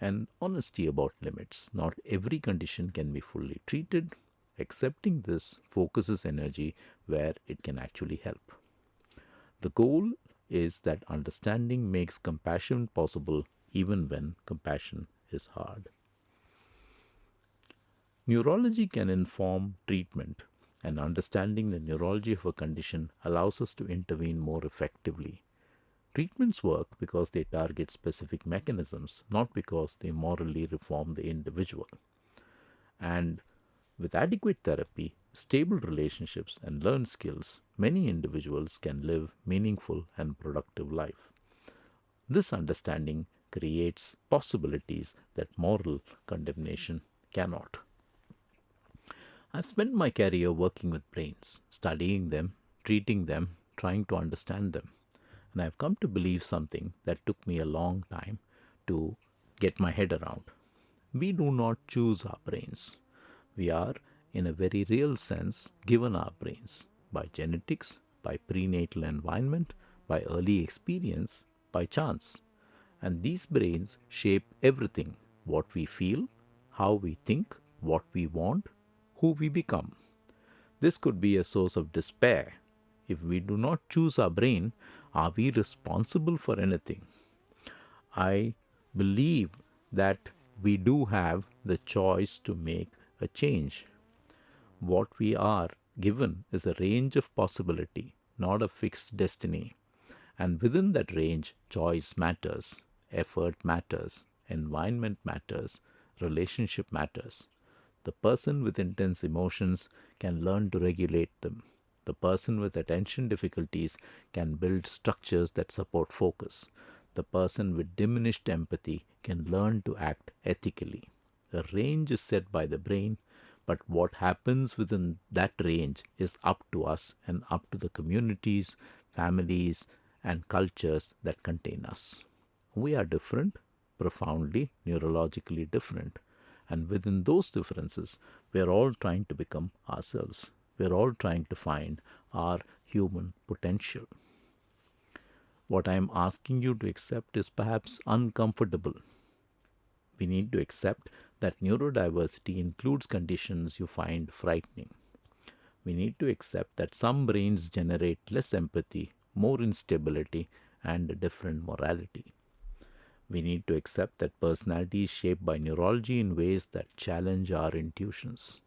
And honesty about limits. Not every condition can be fully treated. Accepting this focuses energy where it can actually help. The goal is that understanding makes compassion possible even when compassion is hard. Neurology can inform treatment, and understanding the neurology of a condition allows us to intervene more effectively. Treatments work because they target specific mechanisms, not because they morally reform the individual. And with adequate therapy, stable relationships, and learned skills, many individuals can live meaningful and productive life. This understanding creates possibilities that moral condemnation cannot. I've spent my career working with brains, studying them, treating them, trying to understand them. And I've come to believe something that took me a long time to get my head around. We do not choose our brains. We are, in a very real sense, given our brains by genetics, by prenatal environment, by early experience, by chance. And these brains shape everything: what we feel, how we think, what we want, who we become. This could be a source of despair. If we do not choose our brain, are we responsible for anything? I believe that we do have the choice to make a change. What we are given is a range of possibility, not a fixed destiny. And within that range, choice matters, effort matters, environment matters, relationship matters. The person with intense emotions can learn to regulate them. The person with attention difficulties can build structures that support focus. The person with diminished empathy can learn to act ethically. A range is set by the brain, but what happens within that range is up to us and up to the communities, families, and cultures that contain us. We are different, profoundly neurologically different. And within those differences, we are all trying to become ourselves. We are all trying to find our human potential. What I am asking you to accept is perhaps uncomfortable. We need to accept that neurodiversity includes conditions you find frightening. We need to accept that some brains generate less empathy, more instability, and a different morality. We need to accept that personality is shaped by neurology in ways that challenge our intuitions.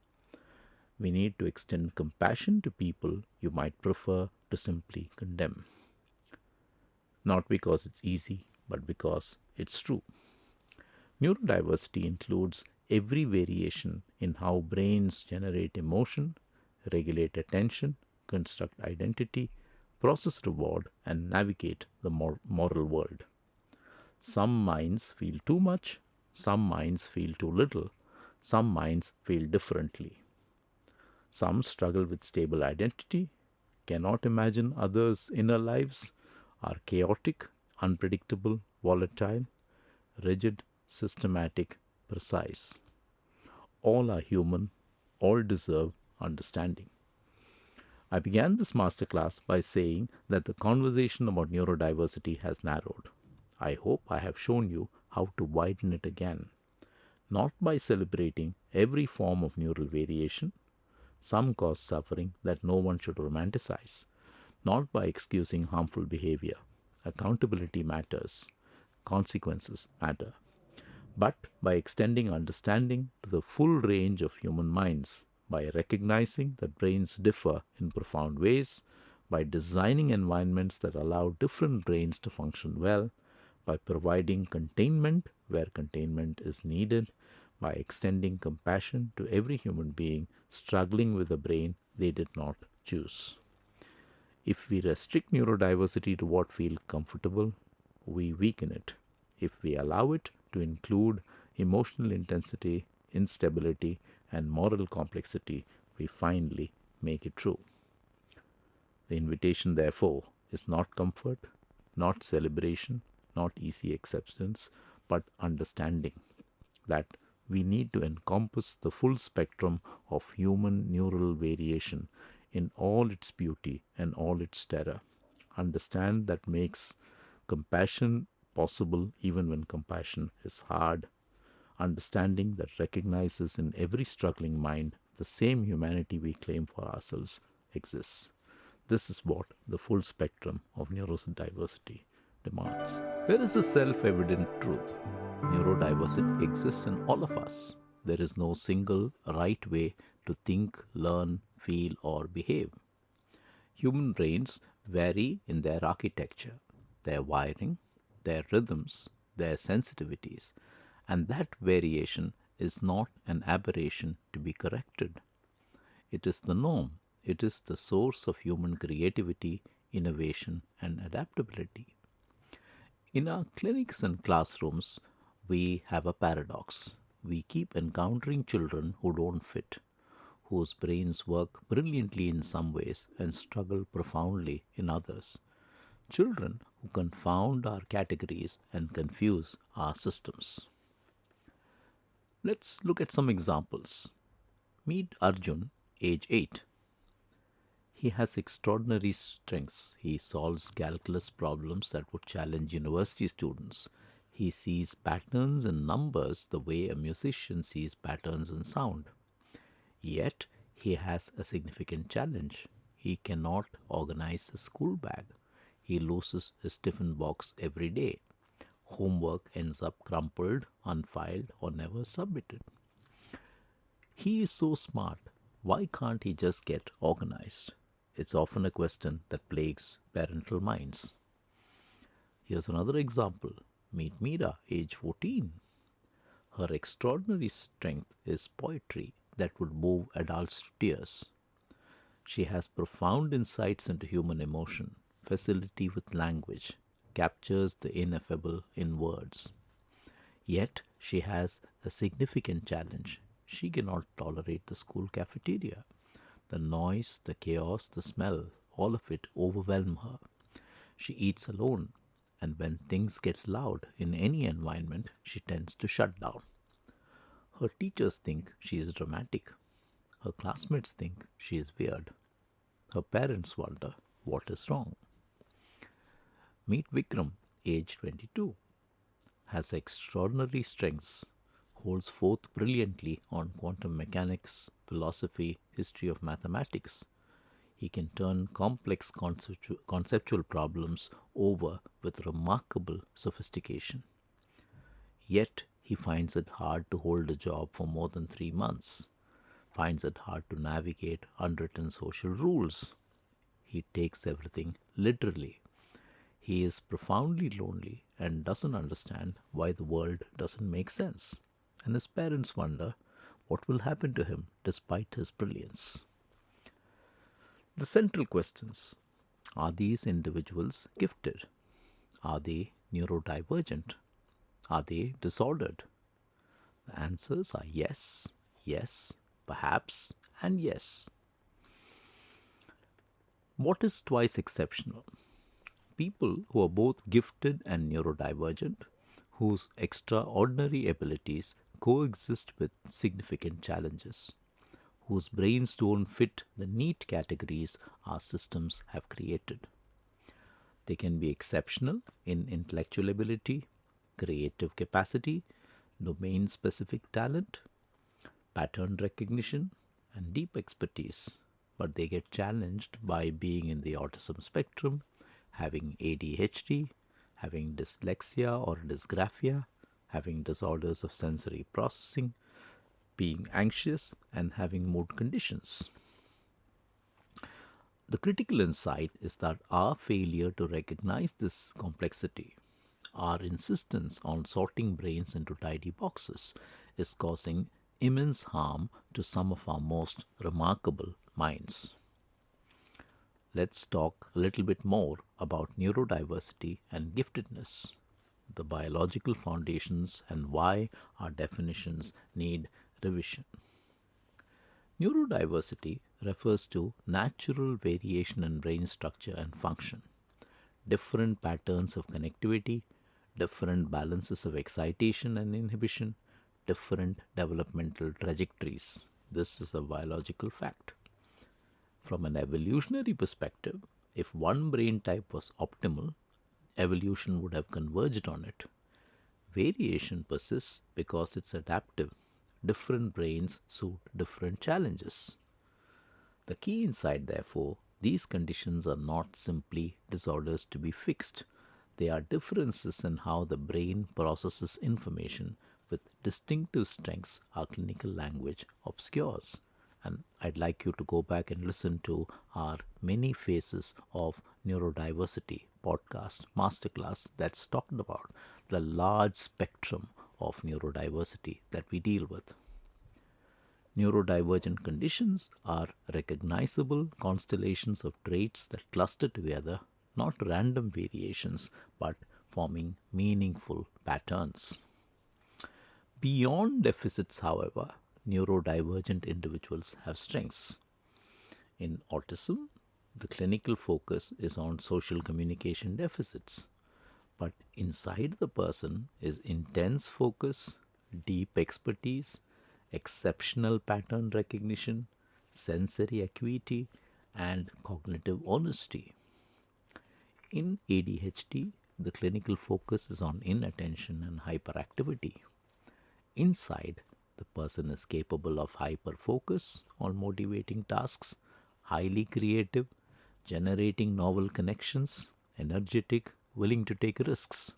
We need to extend compassion to people you might prefer to simply condemn. Not because it's easy, but because it's true. Neurodiversity includes every variation in how brains generate emotion, regulate attention, construct identity, process reward, and navigate the moral world. Some minds feel too much, some minds feel too little, some minds feel differently. Some struggle with stable identity, cannot imagine others' inner lives, are chaotic, unpredictable, volatile, rigid, systematic, precise. All are human, all deserve understanding. I began this masterclass by saying that the conversation about neurodiversity has narrowed. I hope I have shown you how to widen it again, not by celebrating every form of neural variation. Some cause suffering that no one should romanticize, not by excusing harmful behavior, Accountability matters. Consequences matter. But by extending understanding to the full range of human minds, by recognizing that brains differ in profound ways, by designing environments that allow different brains to function well, by providing containment where containment is needed, by extending compassion to every human being struggling with a brain they did not choose. If we restrict neurodiversity to what feels comfortable, we weaken it. If we allow it to include emotional intensity, instability, and moral complexity, we finally make it true. The invitation, therefore, is not comfort, not celebration, not easy acceptance, but understanding that we need to encompass the full spectrum of human neural variation in all its beauty and all its terror. Understand that makes compassion possible even when compassion is hard. Understanding that recognizes in every struggling mind the same humanity we claim for ourselves exists. This is what the full spectrum of neurodiversity demands. There is a self-evident truth. Neurodiversity exists in all of us. There is no single right way to think, learn, feel, or behave. Human brains vary in their architecture, their wiring, their rhythms, their sensitivities, and that variation is not an aberration to be corrected. It is the norm. It is the source of human creativity, innovation, and adaptability. In our clinics and classrooms, we have a paradox. We keep encountering children who don't fit, whose brains work brilliantly in some ways and struggle profoundly in others. Children who confound our categories and confuse our systems. Let's look at some examples. Meet Arjun, age 8. He has extraordinary strengths. He solves calculus problems that would challenge university students. He sees patterns in numbers the way a musician sees patterns in sound. Yet, he has a significant challenge. He cannot organize a school bag. He loses his tiffin box every day. Homework ends up crumpled, unfiled, or never submitted. He is so smart. Why can't he just get organized? It's often a question that plagues parental minds. Here's another example. Meet Meera, age 14. Her extraordinary strength is poetry that would move adults to tears. She has profound insights into human emotion, facility with language, captures the ineffable in words. Yet she has a significant challenge. She cannot tolerate the school cafeteria. The noise, the chaos, the smell, all of it overwhelm her. She eats alone, and when things get loud in any environment, she tends to shut down. Her teachers think she is dramatic. Her classmates think she is weird. Her parents wonder what is wrong. Meet Vikram, age 22. Has extraordinary strengths, holds forth brilliantly on quantum mechanics, philosophy, history of mathematics. He can turn complex conceptual problems over with remarkable sophistication. Yet, he finds it hard to hold a job for more than 3 months, finds it hard to navigate unwritten social rules. He takes everything literally. He is profoundly lonely and doesn't understand why the world doesn't make sense. And his parents wonder what will happen to him despite his brilliance. The central questions: are these individuals gifted? Are they neurodivergent? Are they disordered? The answers are yes, yes, perhaps, and yes. What is twice exceptional? People who are both gifted and neurodivergent, whose extraordinary abilities coexist with significant challenges, whose brains don't fit the neat categories our systems have created. They can be exceptional in intellectual ability, creative capacity, domain-specific talent, pattern recognition, and deep expertise, but they get challenged by being in the autism spectrum, having ADHD, having dyslexia or dysgraphia, having disorders of sensory processing, being anxious, and having mood conditions. The critical insight is that our failure to recognize this complexity, our insistence on sorting brains into tidy boxes, is causing immense harm to some of our most remarkable minds. Let's talk a little bit more about neurodiversity and giftedness, the biological foundations, and why our definitions need revision. Neurodiversity refers to natural variation in brain structure and function, different patterns of connectivity, different balances of excitation and inhibition, different developmental trajectories. This is a biological fact. From an evolutionary perspective, if one brain type was optimal, evolution would have converged on it. Variation persists because it's adaptive. Different brains suit different challenges. The key insight, therefore, these conditions are not simply disorders to be fixed. They are differences in how the brain processes information with distinctive strengths our clinical language obscures. And I'd like you to go back and listen to our Many Faces of Neurodiversity podcast masterclass that's talked about the large spectrum of neurodiversity that we deal with. Neurodivergent conditions are recognizable constellations of traits that cluster together, not random variations, but forming meaningful patterns. Beyond deficits, however, neurodivergent individuals have strengths. In autism, the clinical focus is on social communication deficits, but inside the person is intense focus, deep expertise, exceptional pattern recognition, sensory acuity, and cognitive honesty. In ADHD, the clinical focus is on inattention and hyperactivity. Inside, the person is capable of hyperfocus on motivating tasks, highly creative, generating novel connections, energetic, willing to take risks.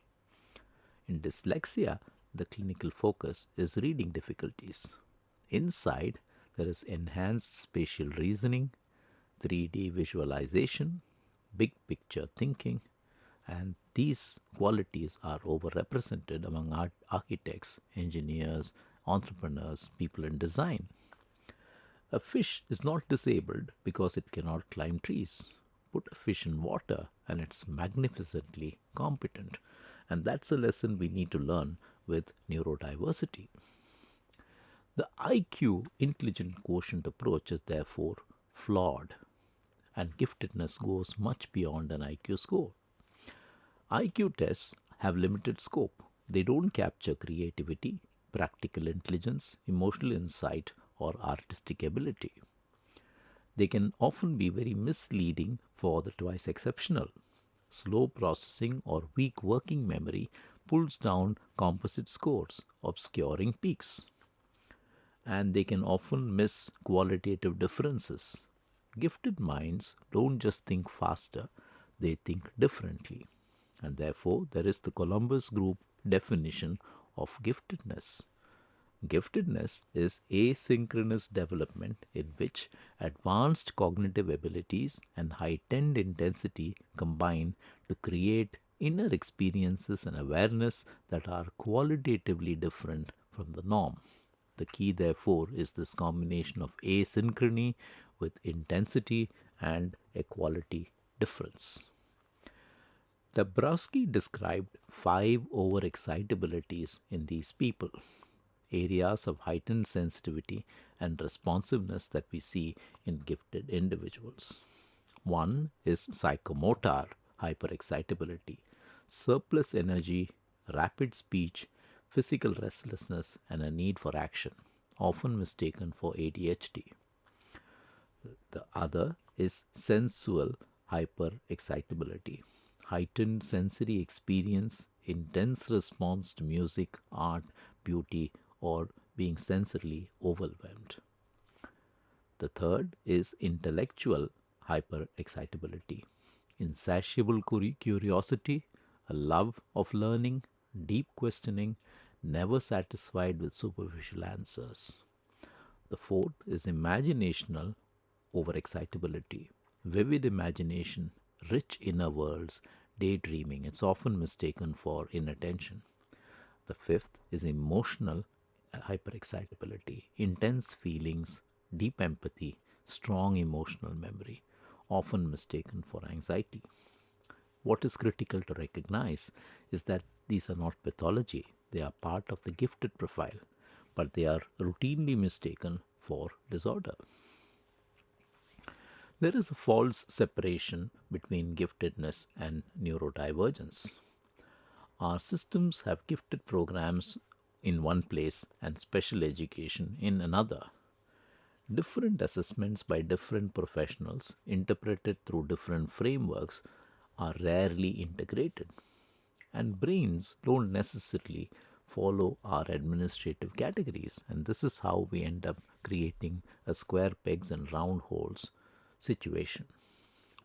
In dyslexia, the clinical focus is reading difficulties. Inside, there is enhanced spatial reasoning, 3D visualization, big picture thinking, and these qualities are overrepresented among architects, engineers, entrepreneurs, people in design. A fish is not disabled because it cannot climb trees. Put a fish in water and it's magnificently competent. And that's a lesson we need to learn with neurodiversity. The IQ, intelligent quotient approach, is therefore flawed, and giftedness goes much beyond an IQ score. IQ tests have limited scope. They don't capture creativity, practical intelligence, emotional insight, or artistic ability. They can often be very misleading for the twice exceptional. Slow processing or weak working memory pulls down composite scores, obscuring peaks. And they can often miss qualitative differences. Gifted minds don't just think faster, they think differently. And therefore, there is the Columbus Group definition of giftedness. Giftedness is asynchronous development in which advanced cognitive abilities and heightened intensity combine to create inner experiences and awareness that are qualitatively different from the norm. The key, therefore, is this combination of asynchrony with intensity and a quality difference. Dabrowski described 5 overexcitabilities in these people, areas of heightened sensitivity and responsiveness that we see in gifted individuals. One is psychomotor hyperexcitability, surplus energy, rapid speech, physical restlessness, and a need for action, often mistaken for ADHD. The other is sensual hyperexcitability, heightened sensory experience, intense response to music, art, beauty, or being sensorily overwhelmed. The third is intellectual hyperexcitability, insatiable curiosity, a love of learning, deep questioning, never satisfied with superficial answers. The fourth is imaginational overexcitability, vivid imagination, rich inner worlds, daydreaming. It's often mistaken for inattention. The fifth is emotional hyperexcitability, intense feelings, deep empathy, strong emotional memory, often mistaken for anxiety. What is critical to recognize is that these are not pathology, they are part of the gifted profile, but they are routinely mistaken for disorder. There is a false separation between giftedness and neurodivergence. Our systems have gifted programs in one place and special education in another. Different assessments by different professionals, interpreted through different frameworks, are rarely integrated. And brains don't necessarily follow our administrative categories, and this is how we end up creating a square pegs and round holes situation.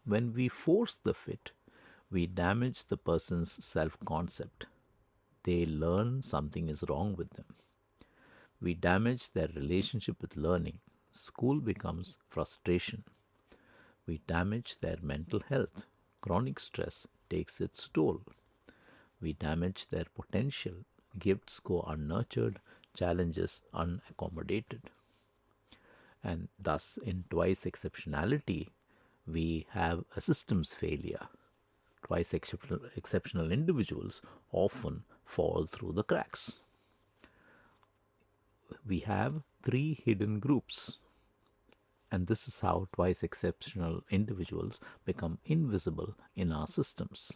When we force the fit, we damage the person's self concept. They learn something is wrong with them. We damage their relationship with learning. School becomes frustration. We damage their mental health. Chronic stress takes its toll. We damage their potential. Gifts go unnurtured, challenges unaccommodated. And thus, in twice exceptionality, we have a systems failure. Twice exceptional individuals often fall through the cracks. We have three hidden groups, and this is how twice exceptional individuals become invisible in our systems.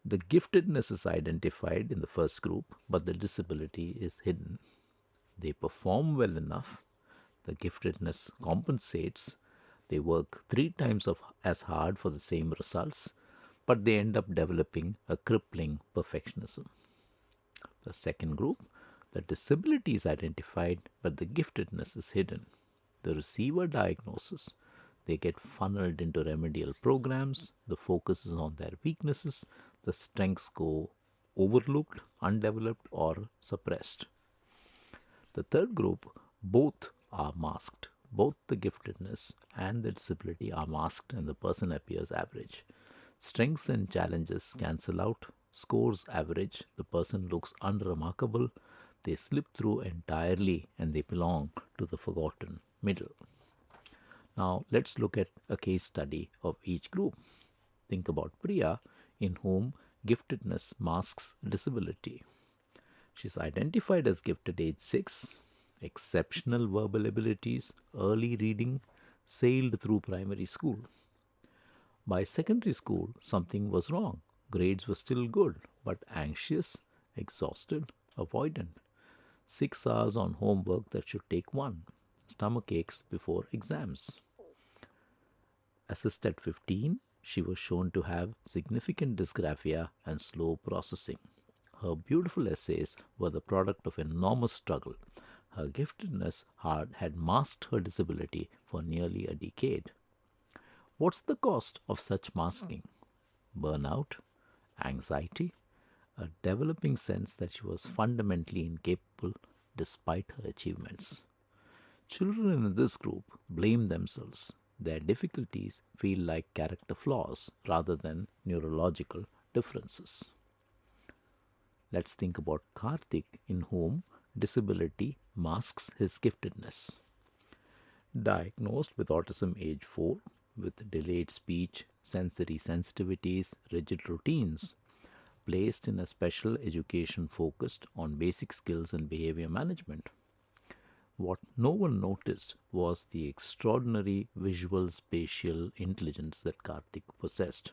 The giftedness is identified in the first group, but the disability is hidden. They perform well enough, the giftedness compensates, they work 3 times as hard for the same results, but they end up developing a crippling perfectionism. The second group, the disability is identified, but the giftedness is hidden. The receiver diagnosis, they get funneled into remedial programs, the focus is on their weaknesses, the strengths go overlooked, undeveloped, or suppressed. The third group, both are masked. Both the giftedness and the disability are masked, and the person appears average. Strengths and challenges cancel out, scores average, the person looks unremarkable, they slip through entirely, and they belong to the forgotten middle. Now, let's look at a case study of each group. Think about Priya, in whom giftedness masks disability. She's identified as gifted age 6, exceptional verbal abilities, early reading, sailed through primary school. By secondary school, something was wrong. Grades were still good, but anxious, exhausted, avoidant. 6 hours on homework that should take 1. Stomach aches before exams. Assessed at 15, she was shown to have significant dysgraphia and slow processing. Her beautiful essays were the product of enormous struggle. Her giftedness had masked her disability for nearly a decade. What's the cost of such masking? Burnout, anxiety, a developing sense that she was fundamentally incapable despite her achievements. Children in this group blame themselves. Their difficulties feel like character flaws rather than neurological differences. Let's think about Karthik, in whom disability masks his giftedness. Diagnosed with autism age 4, with delayed speech, sensory sensitivities, rigid routines, placed in a special education focused on basic skills and behavior management. What no one noticed was the extraordinary visual spatial intelligence that Karthik possessed.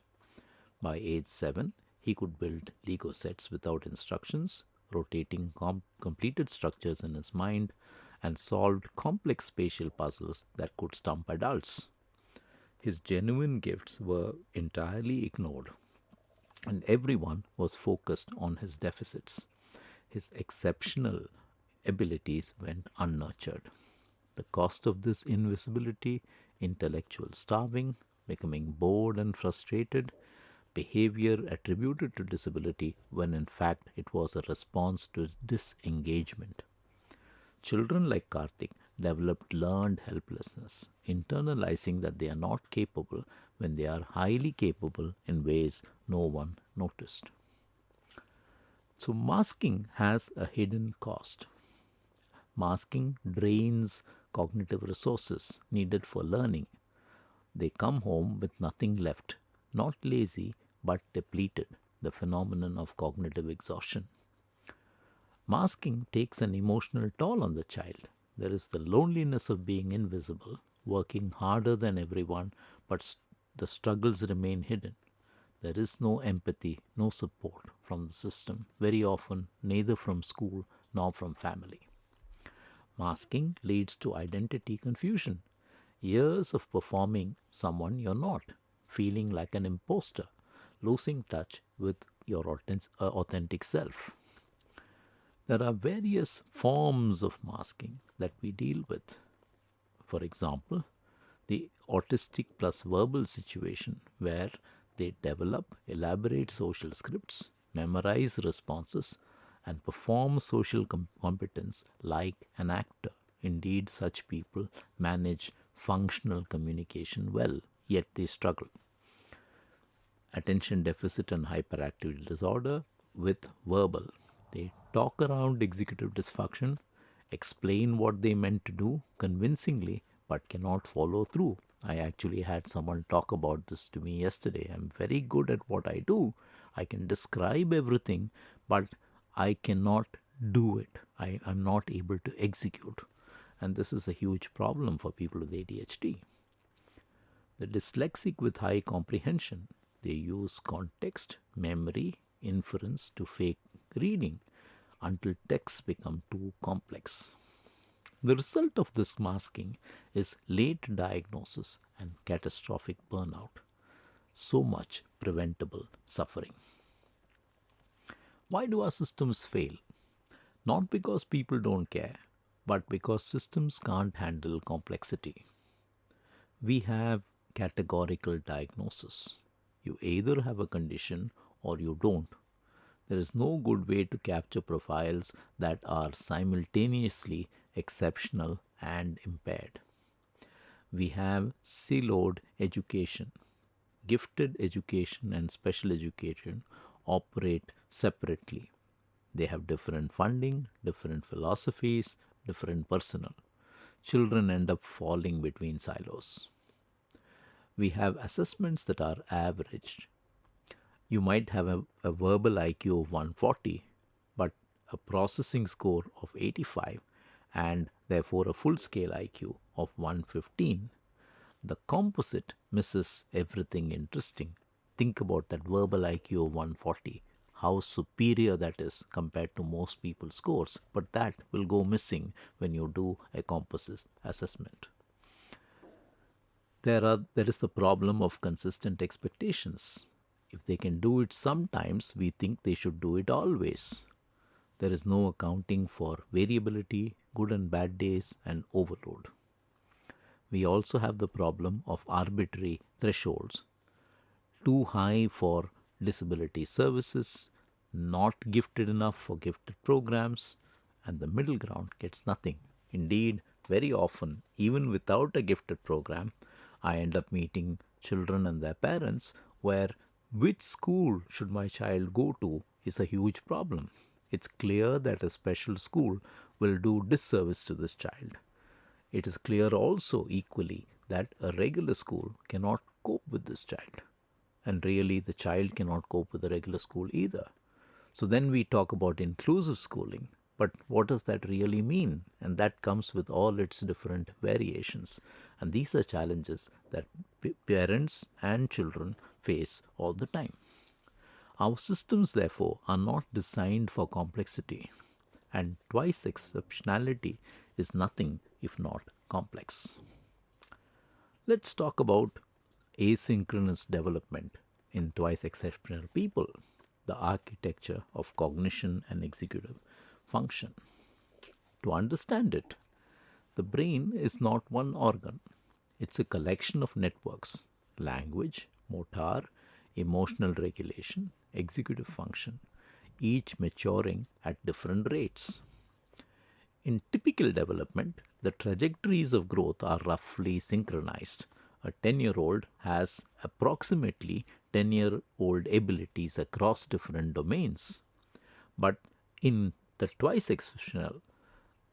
By age 7, he could build Lego sets without instructions, rotating completed structures in his mind, and solved complex spatial puzzles that could stump adults. His genuine gifts were entirely ignored, and everyone was focused on his deficits. His exceptional abilities went unnurtured. The cost of this invisibility, intellectual starving, becoming bored and frustrated, behavior attributed to disability when in fact it was a response to disengagement. Children like Karthik developed learned helplessness, internalizing that they are not capable when they are highly capable in ways no one noticed. So, masking has a hidden cost. Masking drains cognitive resources needed for learning. They come home with nothing left, not lazy but depleted, the phenomenon of cognitive exhaustion. Masking takes an emotional toll on the child. There is the loneliness of being invisible, working harder than everyone, but the struggles remain hidden. There is no empathy, no support from the system, very often neither from school nor from family. Masking leads to identity confusion. Years of performing someone you're not, feeling like an imposter, losing touch with your authentic self. There are various forms of masking that we deal with. For example, the autistic plus verbal situation, where they develop elaborate social scripts, memorize responses, and perform social competence like an actor. Indeed, such people manage functional communication well, yet they struggle. Attention deficit and hyperactivity disorder with verbal. They talk around executive dysfunction, explain what they meant to do convincingly, but cannot follow through. I actually had someone talk about this to me yesterday. I'm very good at what I do. I can describe everything, but I cannot do it. I'm not able to execute. And this is a huge problem for people with ADHD. The dyslexic with high comprehension, they use context, memory, inference to fake reading until texts become too complex. The result of this masking is late diagnosis and catastrophic burnout. So much preventable suffering. Why do our systems fail? Not because people don't care, but because systems can't handle complexity. We have categorical diagnosis. You either have a condition or you don't. There is no good way to capture profiles that are simultaneously exceptional and impaired. We have siloed education. Gifted education and special education operate separately. They have different funding, different philosophies, different personnel. Children end up falling between silos. We have assessments that are averaged. You might have a verbal IQ of 140, but a processing score of 85, and therefore a full scale IQ of 115. The composite misses everything interesting. Think about that verbal IQ of 140, how superior that is compared to most people's scores, but that will go missing when you do a composite assessment. There is the problem of consistent expectations. If they can do it sometimes, we think they should do it always. There is no accounting for variability, good and bad days, and overload. We also have the problem of arbitrary thresholds. Too high for disability services, not gifted enough for gifted programs, and the middle ground gets nothing. Indeed, very often, even without a gifted program, I end up meeting children and their parents where which school should my child go to is a huge problem. It's clear that a special school will do disservice to this child. It is clear also equally that a regular school cannot cope with this child. And really, the child cannot cope with a regular school either. So then we talk about inclusive schooling. But what does that really mean? And that comes with all its different variations. And these are challenges that parents and children face all the time. Our systems, therefore, are not designed for complexity. And twice exceptionality is nothing if not complex. Let's talk about asynchronous development in twice exceptional people, the architecture of cognition and executive function. To understand it, the brain is not one organ. It's a collection of networks language, motor, emotional regulation, executive function, each maturing at different rates. In typical development, the trajectories of growth are roughly synchronized. A 10-year-old has approximately 10-year-old abilities across different domains. But in the twice exceptional,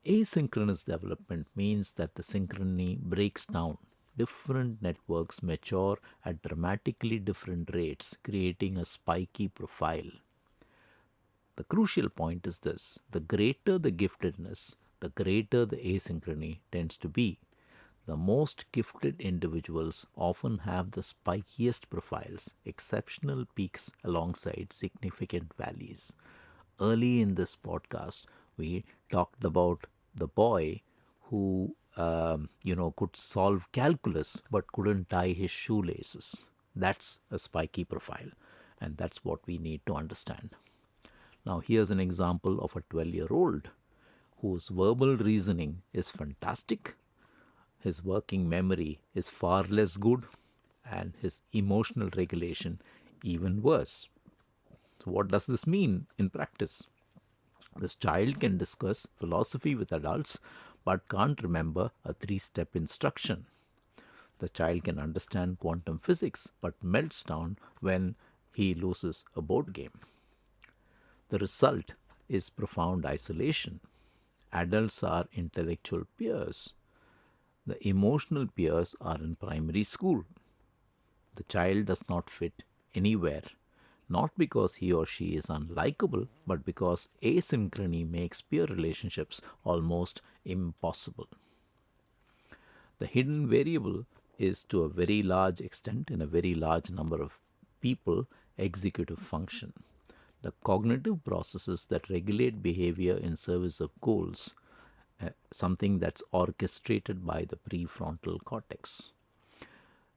asynchronous development means that the synchrony breaks down. Different networks mature at dramatically different rates, creating a spiky profile. The crucial point is this: the greater the giftedness, the greater the asynchrony tends to be. The most gifted individuals often have the spikiest profiles, exceptional peaks alongside significant valleys. Early in this podcast, we talked about the boy who, could solve calculus but couldn't tie his shoelaces. That's a spiky profile, and that's what we need to understand. Now, here's an example of a 12-year-old whose verbal reasoning is fantastic, his working memory is far less good, and his emotional regulation even worse. So, what does this mean in practice? This child can discuss philosophy with adults but can't remember a 3-step instruction. The child can understand quantum physics but melts down when he loses a board game. The result is profound isolation. Adults are intellectual peers. The emotional peers are in primary school. The child does not fit anywhere, not because he or she is unlikable, but because asynchrony makes peer relationships almost impossible. The hidden variable is, to a very large extent, in a very large number of people, executive function. The cognitive processes that regulate behavior in service of goals, something that's orchestrated by the prefrontal cortex.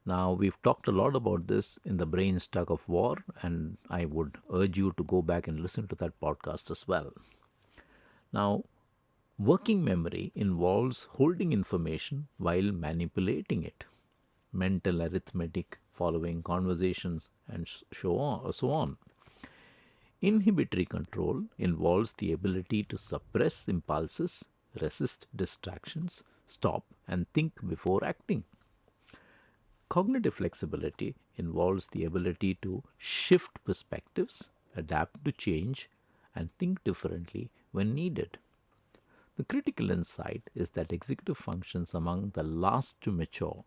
Now, we've talked a lot about this in the Brain's Tug of War, and I would urge you to go back and listen to that podcast as well. Now, working memory involves holding information while manipulating it. Mental arithmetic, following conversations, and so on. Inhibitory control involves the ability to suppress impulses, resist distractions, stop and think before acting. Cognitive flexibility involves the ability to shift perspectives, adapt to change, and think differently when needed. The critical insight is that executive functions among the last to mature.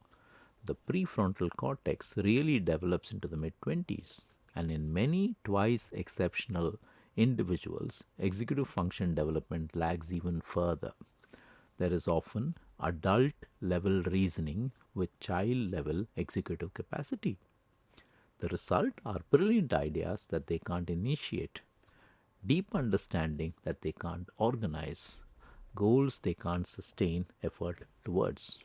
The prefrontal cortex really develops into the mid-20s, and in many twice exceptional individuals, executive function development lags even further. There is often adult level reasoning with child level executive capacity. The result are brilliant ideas that they can't initiate, deep understanding that they can't organize, goals they can't sustain effort towards.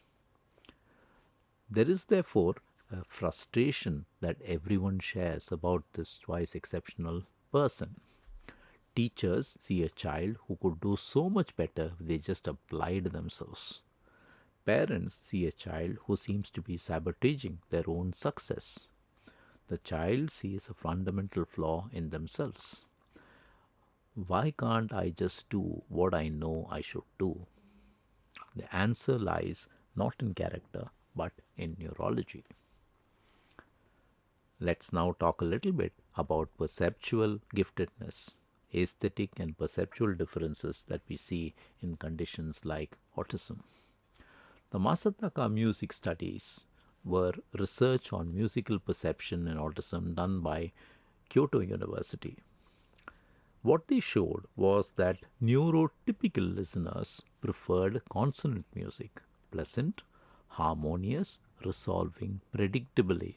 There is therefore a frustration that everyone shares about this twice exceptional person. Teachers see a child who could do so much better if they just applied themselves. Parents see a child who seems to be sabotaging their own success. The child sees a fundamental flaw in themselves. Why can't I just do what I know I should do? The answer lies not in character but in neurology. Let's now talk a little bit about perceptual giftedness, aesthetic and perceptual differences that we see in conditions like autism. The Masataka music studies were research on musical perception in autism done by Kyoto University. What they showed was that neurotypical listeners preferred consonant music, pleasant, harmonious, resolving predictably.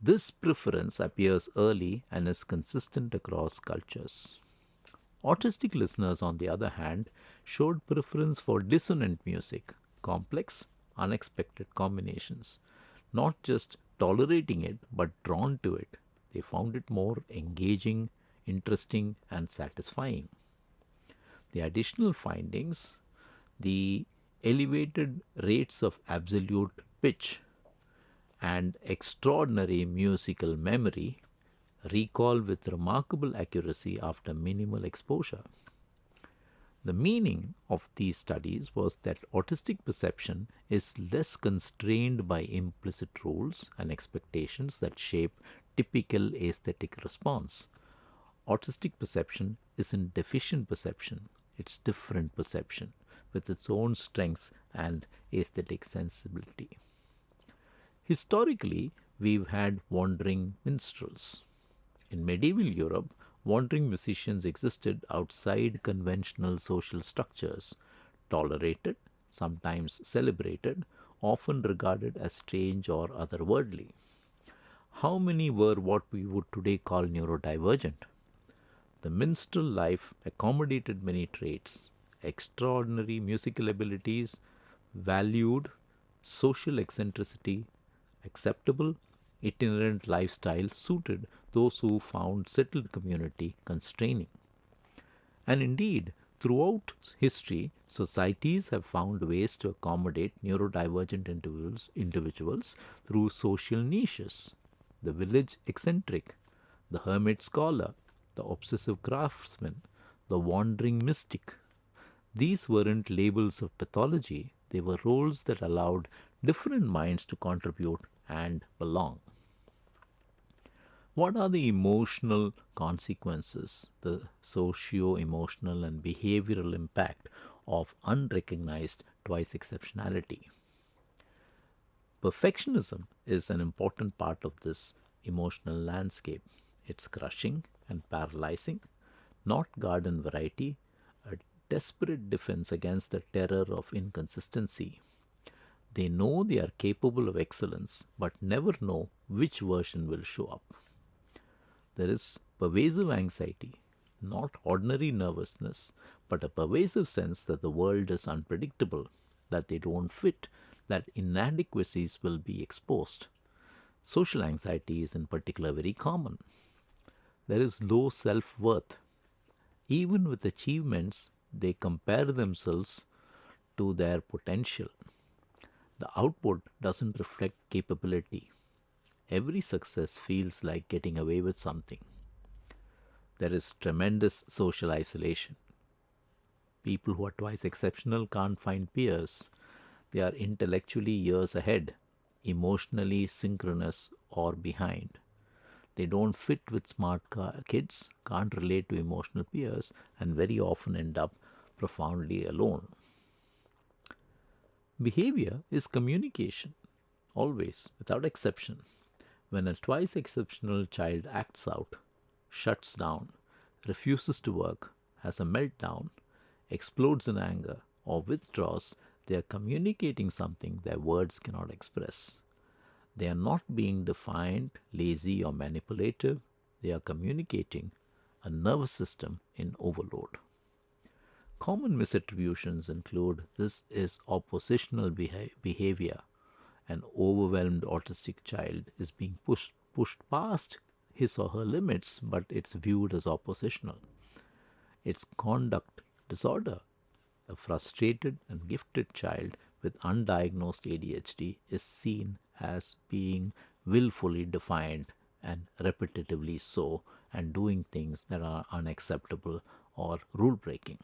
This preference appears early and is consistent across cultures. Autistic listeners, on the other hand, showed preference for dissonant music, complex, unexpected combinations, not just tolerating it but drawn to it. They found it more engaging, interesting, and satisfying. The additional findings: the elevated rates of absolute pitch and extraordinary musical memory, recall with remarkable accuracy after minimal exposure. The meaning of these studies was that autistic perception is less constrained by implicit rules and expectations that shape typical aesthetic response. Autistic perception isn't deficient perception, it's different perception with its own strengths and aesthetic sensibility. Historically, we've had wandering minstrels. In medieval Europe, wandering musicians existed outside conventional social structures, tolerated, sometimes celebrated, often regarded as strange or otherworldly. How many were what we would today call neurodivergent? The minstrel life accommodated many traits, extraordinary musical abilities, valued social eccentricity, acceptable itinerant lifestyle suited those who found settled community constraining. And indeed, throughout history, societies have found ways to accommodate neurodivergent individuals through social niches. The village eccentric, the hermit scholar, the obsessive craftsman, the wandering mystic. These weren't labels of pathology, they were roles that allowed different minds to contribute and belong. What are the emotional consequences, the socio emotional and behavioral impact of unrecognized twice exceptionality? Perfectionism is an important part of this emotional landscape. It's crushing and paralyzing, not garden variety, a desperate defense against the terror of inconsistency. They know they are capable of excellence, but never know which version will show up. There is pervasive anxiety, not ordinary nervousness, but a pervasive sense that the world is unpredictable, that they don't fit, that inadequacies will be exposed. Social anxiety is in particular very common. There is low self worth. Even with achievements, they compare themselves to their potential. The output doesn't reflect capability. Every success feels like getting away with something. There is tremendous social isolation. People who are twice exceptional can't find peers. They are intellectually years ahead, emotionally synchronous or behind. They don't fit with smart kids, can't relate to emotional peers, and very often end up profoundly alone. Behavior is communication, always, without exception. When a twice exceptional child acts out, shuts down, refuses to work, has a meltdown, explodes in anger, or withdraws, they are communicating something their words cannot express. They are not being defined, lazy, or manipulative. They are communicating a nervous system in overload. Common misattributions include this is oppositional behavior. An overwhelmed autistic child is being pushed past his or her limits, but it's viewed as oppositional. It's conduct disorder. A frustrated and gifted child with undiagnosed ADHD is seen as being willfully defiant and repetitively so, and doing things that are unacceptable or rule breaking.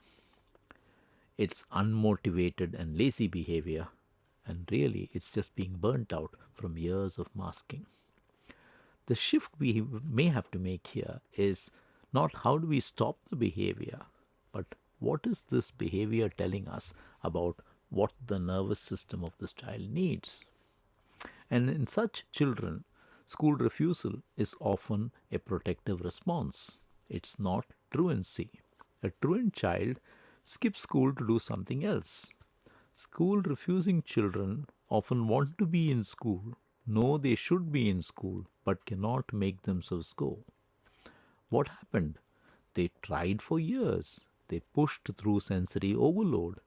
It's unmotivated and lazy behavior, and really it's just being burnt out from years of masking. The shift we may have to make here is not how do we stop the behavior, but what is this behavior telling us about what the nervous system of this child needs? And in such children, school refusal is often a protective response. It's not truancy. A truant child skips school to do something else. School refusing children often want to be in school, know they should be in school, but cannot make themselves go. What happened? They tried for years. They pushed through sensory overload.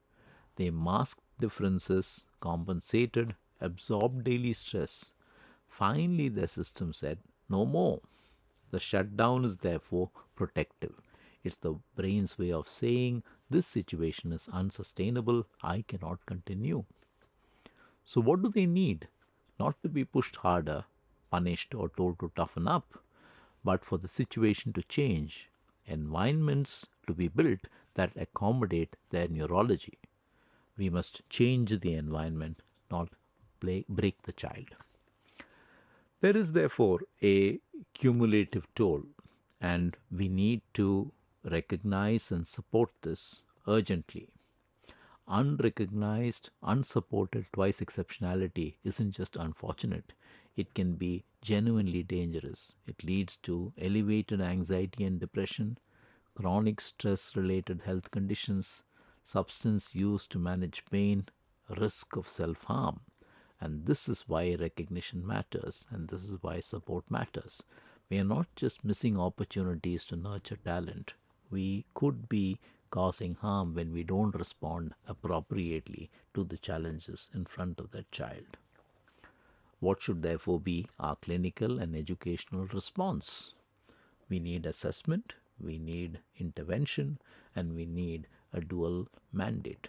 They masked differences, compensated, absorbed daily stress. Finally, their system said, no more. The shutdown is therefore protective. It's the brain's way of saying, this situation is unsustainable, I cannot continue. So, what do they need? not to be pushed harder, punished, or told to toughen up, but for the situation to change, environments to be built that accommodate their neurology. We must change the environment, not break the child. There is therefore a cumulative toll, and we need to recognize and support this urgently. Unrecognized, unsupported twice exceptionality isn't just unfortunate, it can be genuinely dangerous. It leads to elevated anxiety and depression, chronic stress related health conditions, substance use to manage pain, risk of self harm. And this is why recognition matters, and this is why support matters. We are not just missing opportunities to nurture talent, we could be causing harm when we don't respond appropriately to the challenges in front of that child. What should therefore be our clinical and educational response? We need assessment, we need intervention, and we need a dual mandate.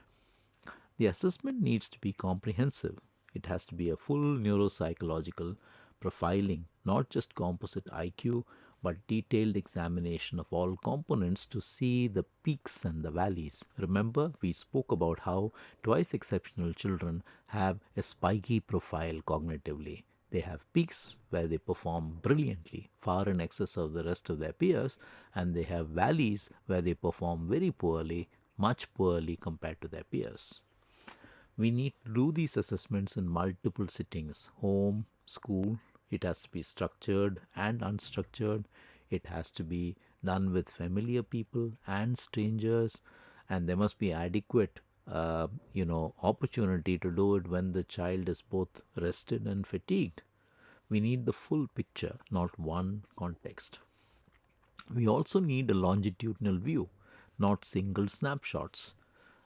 The assessment needs to be comprehensive. It has to be a full neuropsychological profiling, not just composite IQ, but detailed examination of all components to see the peaks and the valleys. Remember, we spoke about how twice exceptional children have a spiky profile cognitively. They have peaks where they perform brilliantly, far in excess of the rest of their peers, and they have valleys where they perform very poorly, much poorly compared to their peers. We need to do these assessments in multiple settings: home, school. It has to be structured and unstructured. It has to be done with familiar people and strangers, and there must be adequate opportunity to do it when the child is both rested and fatigued. We need the full picture, not one context. We also need a longitudinal view, not single snapshots.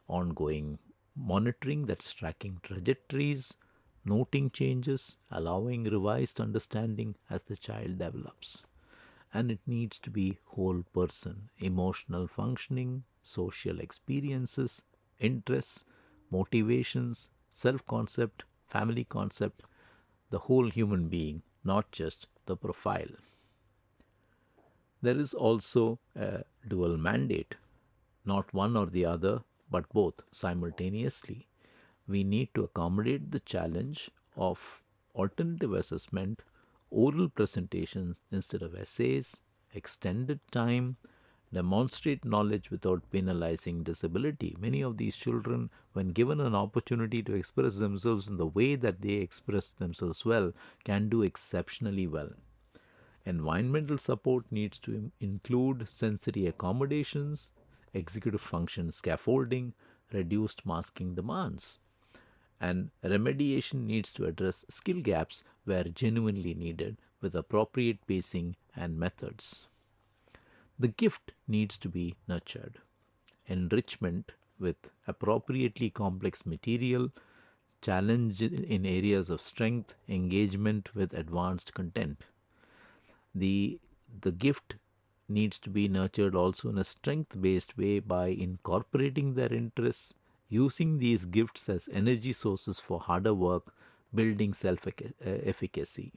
Ongoing monitoring that's tracking trajectories, noting changes, allowing revised understanding as the child develops. And it needs to be whole person, emotional functioning, social experiences, interests, motivations, self concept, family concept, the whole human being, not just the profile. There is also a dual mandate, not one or the other, but both simultaneously. We need to accommodate the challenge of alternative assessment, oral presentations instead of essays, extended time, demonstrate knowledge without penalizing disability. Many of these children, when given an opportunity to express themselves in the way that they express themselves well, can do exceptionally well. Environmental support needs to include sensory accommodations, executive function scaffolding, reduced masking demands. And remediation needs to address skill gaps where genuinely needed with appropriate pacing and methods. The gift needs to be nurtured. Enrichment with appropriately complex material, challenge in areas of strength, engagement with advanced content. The gift needs to be nurtured also in a strength based way by incorporating their interests, using these gifts as energy sources for harder work, building self efficacy.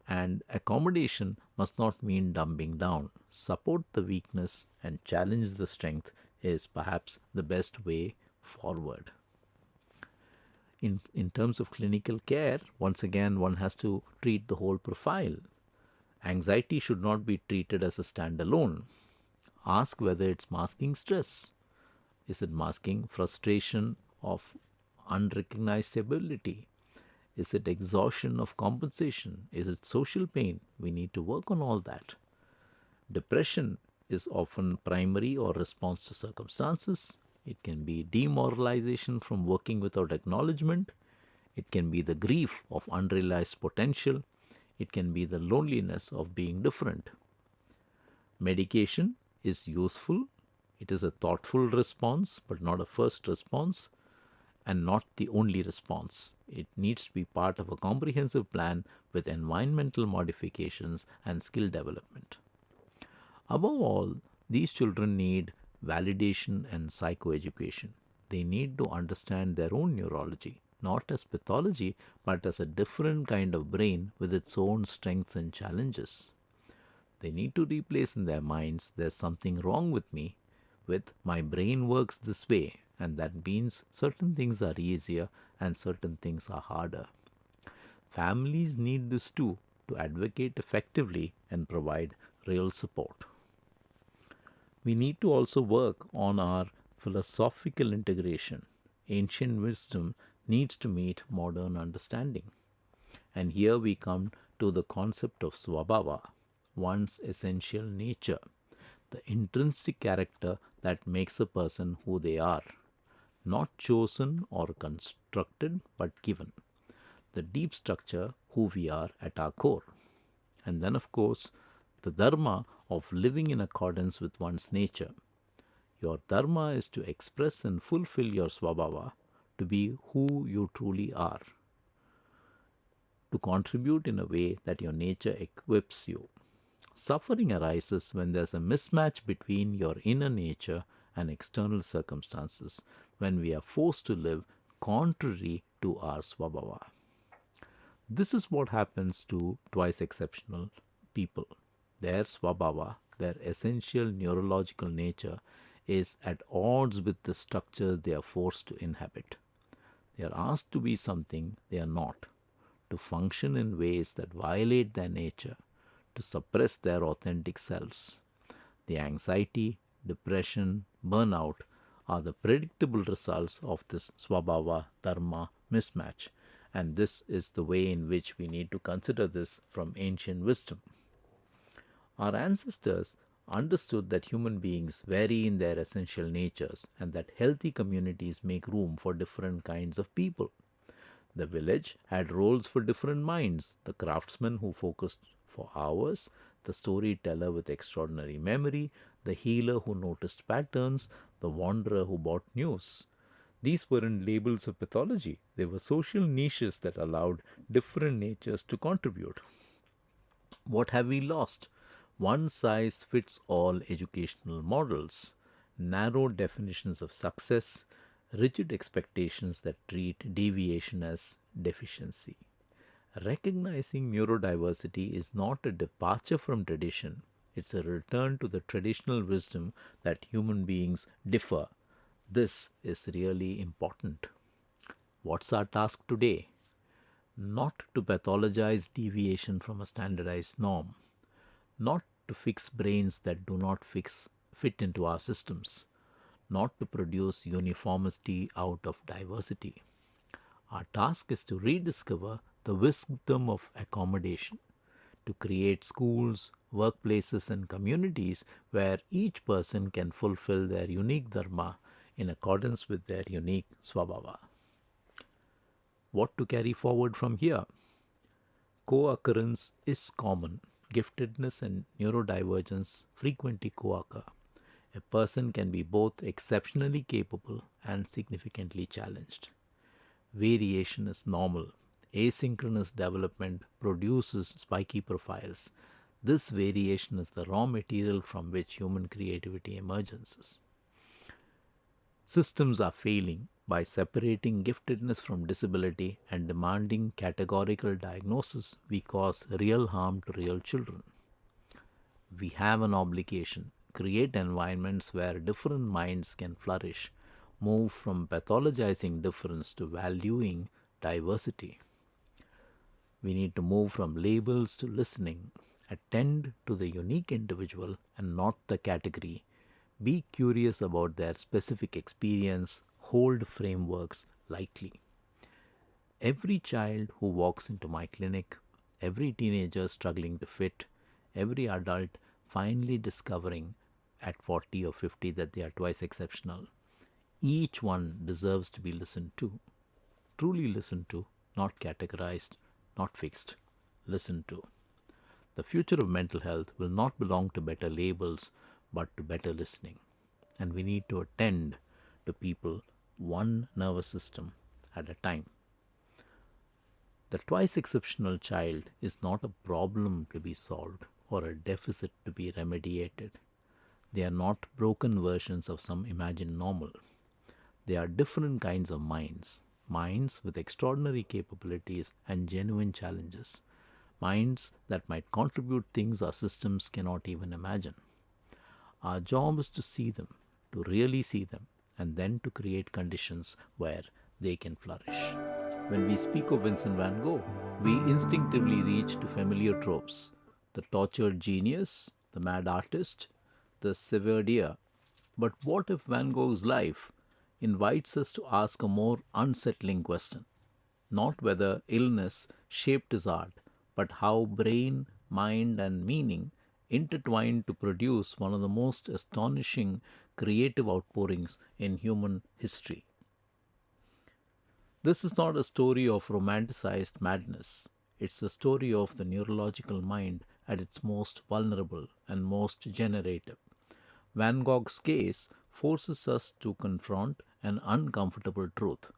And accommodation must not mean dumbing down. Support the weakness and challenge the strength is perhaps the best way forward. In terms of clinical care, once again, one has to treat the whole profile. Anxiety should not be treated as a standalone. Ask whether it's masking stress. Is it masking frustration of unrecognized ability? Is it exhaustion of compensation? Is it social pain? We need to work on all that. Depression is often primary or response to circumstances. It can be demoralization from working without acknowledgement. It can be the grief of unrealized potential. It can be the loneliness of being different. Medication is useful. It is a thoughtful response, but not a first response, and not the only response. It needs to be part of a comprehensive plan with environmental modifications and skill development. Above all, these children need validation and psychoeducation. They need to understand their own neurology, not as pathology, but as a different kind of brain with its own strengths and challenges. They need to replace in their minds there's something wrong with me, with my brain works this way, and that means certain things are easier and certain things are harder. Families need this too to advocate effectively and provide real support. We need to also work on our philosophical integration. Ancient wisdom needs to meet modern understanding. And here we come to the concept of swabhava, one's essential nature, the intrinsic character that makes a person who they are, not chosen or constructed but given, the deep structure who we are at our core. And then, of course, the dharma of living in accordance with one's nature. Your dharma is to express and fulfill your swabhava, to be who you truly are, to contribute in a way that your nature equips you. Suffering arises when there's a mismatch between your inner nature and external circumstances, when we are forced to live contrary to our swabhava. This is what happens to twice exceptional people. Their swabhava, their essential neurological nature, is at odds with the structures they are forced to inhabit. They are asked to be something they are not, to function in ways that violate their nature, to suppress their authentic selves. The anxiety, depression, burnout are the predictable results of this swabhava dharma mismatch, and this is the way in which we need to consider this from ancient wisdom. Our ancestors understood that human beings vary in their essential natures and that healthy communities make room for different kinds of people. The village had roles for different minds: the craftsman who focused for hours, the storyteller with extraordinary memory, the healer who noticed patterns, the wanderer who brought news. These weren't labels of pathology, they were social niches that allowed different natures to contribute. What have we lost? One size fits all educational models, narrow definitions of success, rigid expectations that treat deviation as deficiency. Recognizing neurodiversity is not a departure from tradition, it's a return to the traditional wisdom that human beings differ. This is really important. What's our task today? Not to pathologize deviation from a standardized norm, not to fix brains that do not fit into our systems, not to produce uniformity out of diversity. Our task is to rediscover the wisdom of accommodation, to create schools, workplaces, and communities where each person can fulfill their unique dharma in accordance with their unique swabhava. What to carry forward from here? Co-occurrence is common. Giftedness and neurodivergence frequently co-occur. A person can be both exceptionally capable and significantly challenged. Variation is normal. Asynchronous development produces spiky profiles. This variation is the raw material from which human creativity emerges. Systems are failing. By separating giftedness from disability and demanding categorical diagnosis, we cause real harm to real children. We have an obligation: create environments where different minds can flourish, move from pathologizing difference to valuing diversity. We need to move from labels to listening, attend to the unique individual and not the category, be curious about their specific experience, hold frameworks lightly. Every child who walks into my clinic, every teenager struggling to fit, every adult finally discovering at 40 or 50 that they are twice exceptional, each one deserves to be listened to. Truly listened to, not categorized, not fixed. Listened to. The future of mental health will not belong to better labels, but to better listening. And we need to attend to people one nervous system at a time. The twice exceptional child is not a problem to be solved or a deficit to be remediated. They are not broken versions of some imagined normal. They are different kinds of minds, minds with extraordinary capabilities and genuine challenges, minds that might contribute things our systems cannot even imagine. Our job is to see them, to really see them, and then to create conditions where they can flourish. When we speak of Vincent van Gogh, we instinctively reach to familiar tropes: the tortured genius, the mad artist, the severed ear. But what if Van Gogh's life invites us to ask a more unsettling question? Not whether illness shaped his art, but how brain, mind, and meaning intertwined to produce one of the most astonishing creative outpourings in human history. This is not a story of romanticized madness. It's a story of the neurological mind at its most vulnerable and most generative. Van Gogh's case forces us to confront an uncomfortable truth: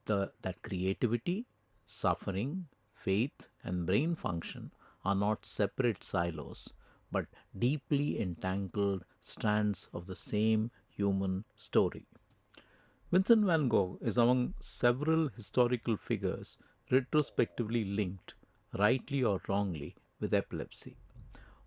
that creativity, suffering, faith, and brain function are not separate silos, but deeply entangled strands of the same human story. Vincent van Gogh is among several historical figures retrospectively linked, rightly or wrongly, with epilepsy.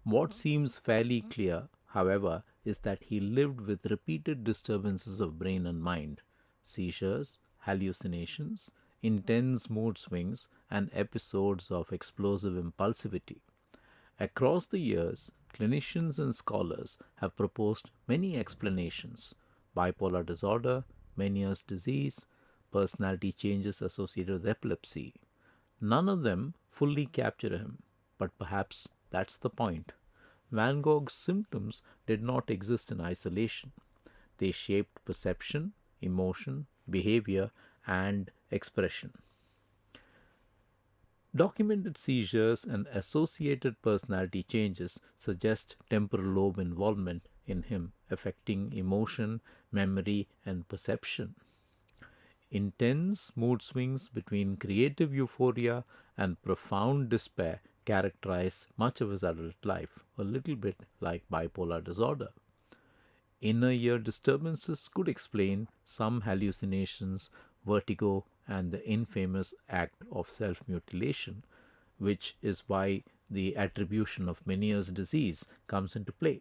What seems fairly clear, however, is that he lived with repeated disturbances of brain and mind: seizures, hallucinations, intense mood swings, and episodes of explosive impulsivity. Across the years, clinicians and scholars have proposed many explanations: bipolar disorder, Meniere's disease, personality changes associated with epilepsy. None of them fully capture him, but perhaps that's the point. Van Gogh's symptoms did not exist in isolation. They shaped perception, emotion, behavior, and expression. Documented seizures and associated personality changes suggest temporal lobe involvement in him, affecting emotion, memory, and perception. Intense mood swings between creative euphoria and profound despair characterized much of his adult life, a little bit like bipolar disorder. Inner ear disturbances could explain some hallucinations, vertigo, and the infamous act of self mutilation, which is why the attribution of Meniere's disease comes into play.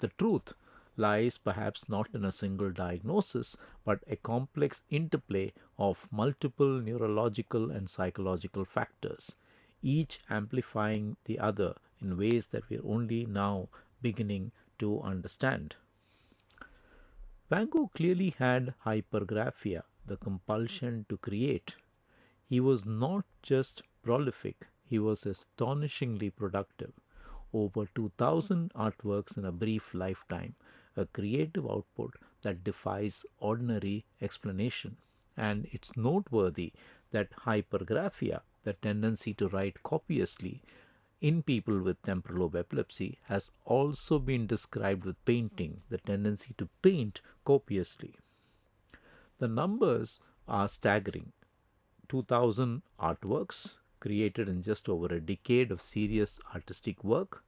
The truth lies perhaps not in a single diagnosis, but a complex interplay of multiple neurological and psychological factors, each amplifying the other in ways that we're only now beginning to understand. Van Gogh clearly had hypergraphia, the compulsion to create. He was not just prolific, he was astonishingly productive. Over 2,000 artworks in a brief lifetime, a creative output that defies ordinary explanation. And it's noteworthy that hypergraphia, the tendency to write copiously, in people with temporal lobe epilepsy has also been described with painting, the tendency to paint copiously. The numbers are staggering: 2,000 artworks created in just over a decade of serious artistic work,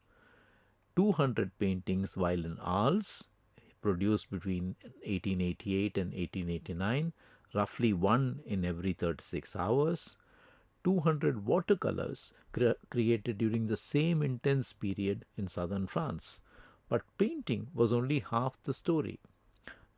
200 paintings while in Arles, produced between 1888 and 1889, roughly one in every 36 hours, 200 watercolors created during the same intense period in southern France. But painting was only half the story.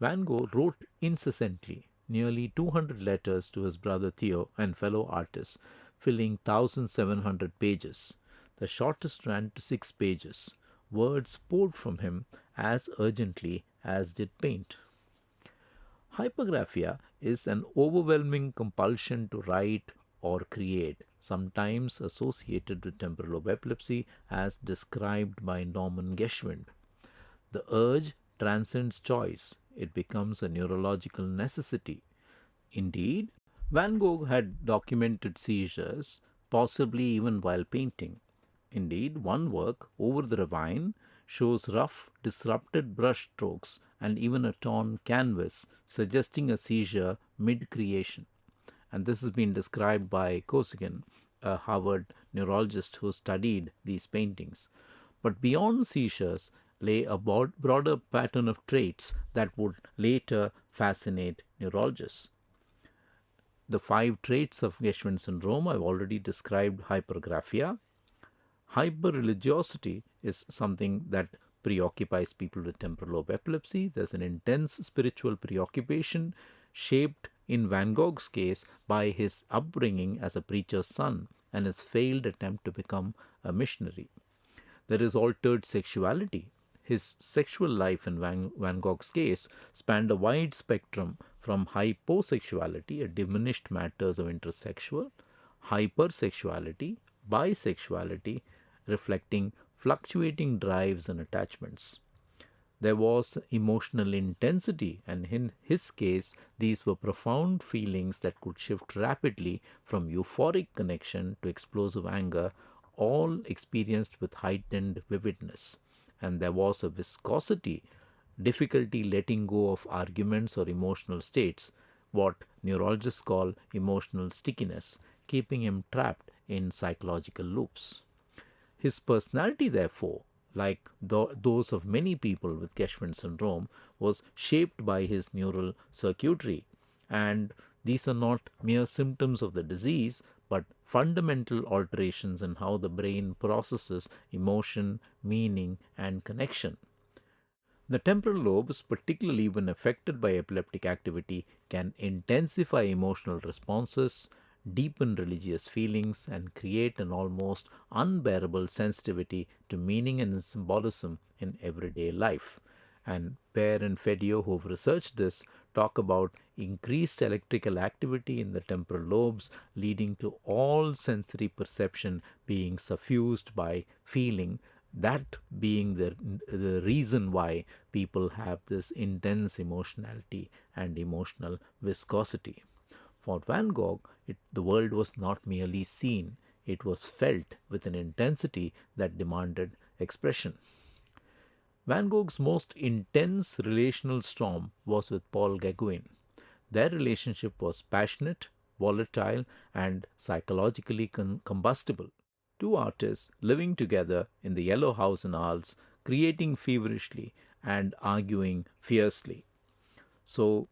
Van Gogh wrote incessantly, nearly 200 letters to his brother Theo and fellow artists, filling 1,700 pages. The shortest ran to 6 pages. Words poured from him as urgently as did paint. Hypergraphia is an overwhelming compulsion to write or create, sometimes associated with temporal lobe epilepsy as described by Norman Gershwin. The urge transcends choice. It becomes a neurological necessity. Indeed, Van Gogh had documented seizures, possibly even while painting. Indeed, one work, Over the Ravine, shows rough, disrupted brush strokes and even a torn canvas, suggesting a seizure mid-creation. And this has been described by Kosygin, a Harvard neurologist who studied these paintings. But beyond seizures lay a broader pattern of traits that would later fascinate neurologists. The 5 traits of Gershwin syndrome I've already described: hypergraphia. Hyperreligiosity is something that preoccupies people with temporal lobe epilepsy. There's an intense spiritual preoccupation shaped in Van Gogh's case by his upbringing as a preacher's son and his failed attempt to become a missionary. There is altered sexuality. His sexual life in Van Gogh's case spanned a wide spectrum from hyposexuality, a diminished matters of intersexual, hypersexuality, bisexuality, reflecting fluctuating drives and attachments. There was emotional intensity, and in his case, these were profound feelings that could shift rapidly from euphoric connection to explosive anger, all experienced with heightened vividness. And there was a viscosity, difficulty letting go of arguments or emotional states, what neurologists call emotional stickiness, keeping him trapped in psychological loops. His personality, therefore, like those of many people with Gershwin syndrome, was shaped by his neural circuitry. And these are not mere symptoms of the disease, but fundamental alterations in how the brain processes emotion, meaning, and connection. The temporal lobes, particularly when affected by epileptic activity, can intensify emotional responses, deepen religious feelings, and create an almost unbearable sensitivity to meaning and symbolism in everyday life. And Baer and Fedio, who have researched this, talk about increased electrical activity in the temporal lobes, leading to all sensory perception being suffused by feeling, that being the reason why people have this intense emotionality and emotional viscosity. For Van Gogh, the world was not merely seen, it was felt with an intensity that demanded expression. Van Gogh's most intense relational storm was with Paul Gauguin. Their relationship was passionate, volatile, and psychologically combustible. Two artists living together in the yellow house in Arles, creating feverishly and arguing fiercely. So,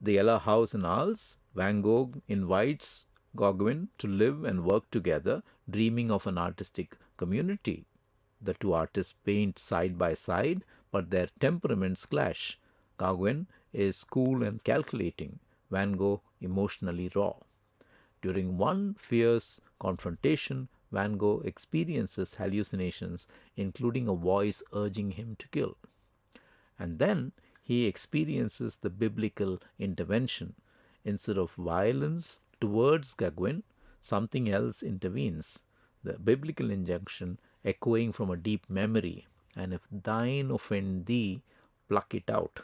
the yellow house in Arles, Van Gogh invites Gauguin to live and work together, dreaming of an artistic community. The two artists paint side by side, but their temperaments clash. Gauguin is cool and calculating, Van Gogh emotionally raw. During one fierce confrontation, Van Gogh experiences hallucinations, including a voice urging him to kill. And then he experiences the biblical intervention. Instead of violence towards Gauguin, something else intervenes. The biblical injunction echoing from a deep memory, and if thine offend thee, pluck it out.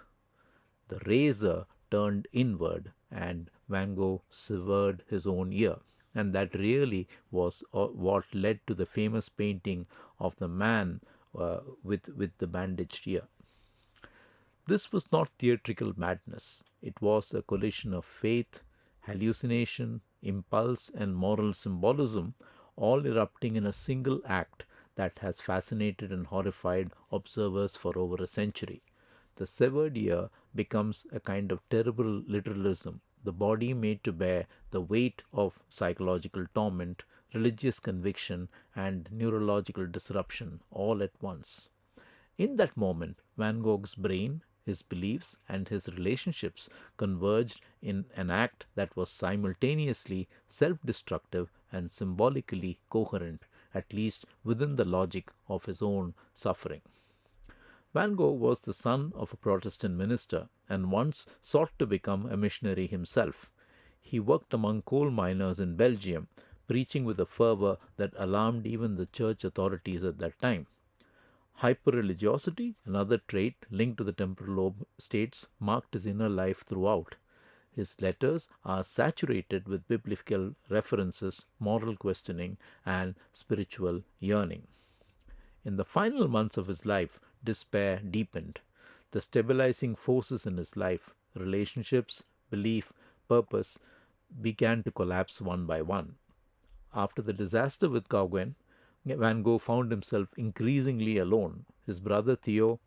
The razor turned inward, and Van Gogh severed his own ear. And that really was what led to the famous painting of the man with the bandaged ear. This was not theatrical madness. It was a collision of faith, hallucination, impulse, and moral symbolism, all erupting in a single act that has fascinated and horrified observers for over a century. The severed ear becomes a kind of terrible literalism, the body made to bear the weight of psychological torment, religious conviction, and neurological disruption all at once. In that moment, Van Gogh's brain, his beliefs, and his relationships converged in an act that was simultaneously self-destructive and symbolically coherent, at least within the logic of his own suffering. Van Gogh was the son of a Protestant minister and once sought to become a missionary himself. He worked among coal miners in Belgium, preaching with a fervor that alarmed even the church authorities at that time. Hyperreligiosity, another trait linked to the temporal lobe states, marked his inner life throughout. His letters are saturated with biblical references, moral questioning, and spiritual yearning. In the final months of his life, despair deepened. The stabilizing forces in his life, relationships, belief, purpose, began to collapse one by one. After the disaster with Gauguin, Van Gogh found himself increasingly alone. His brother Theo,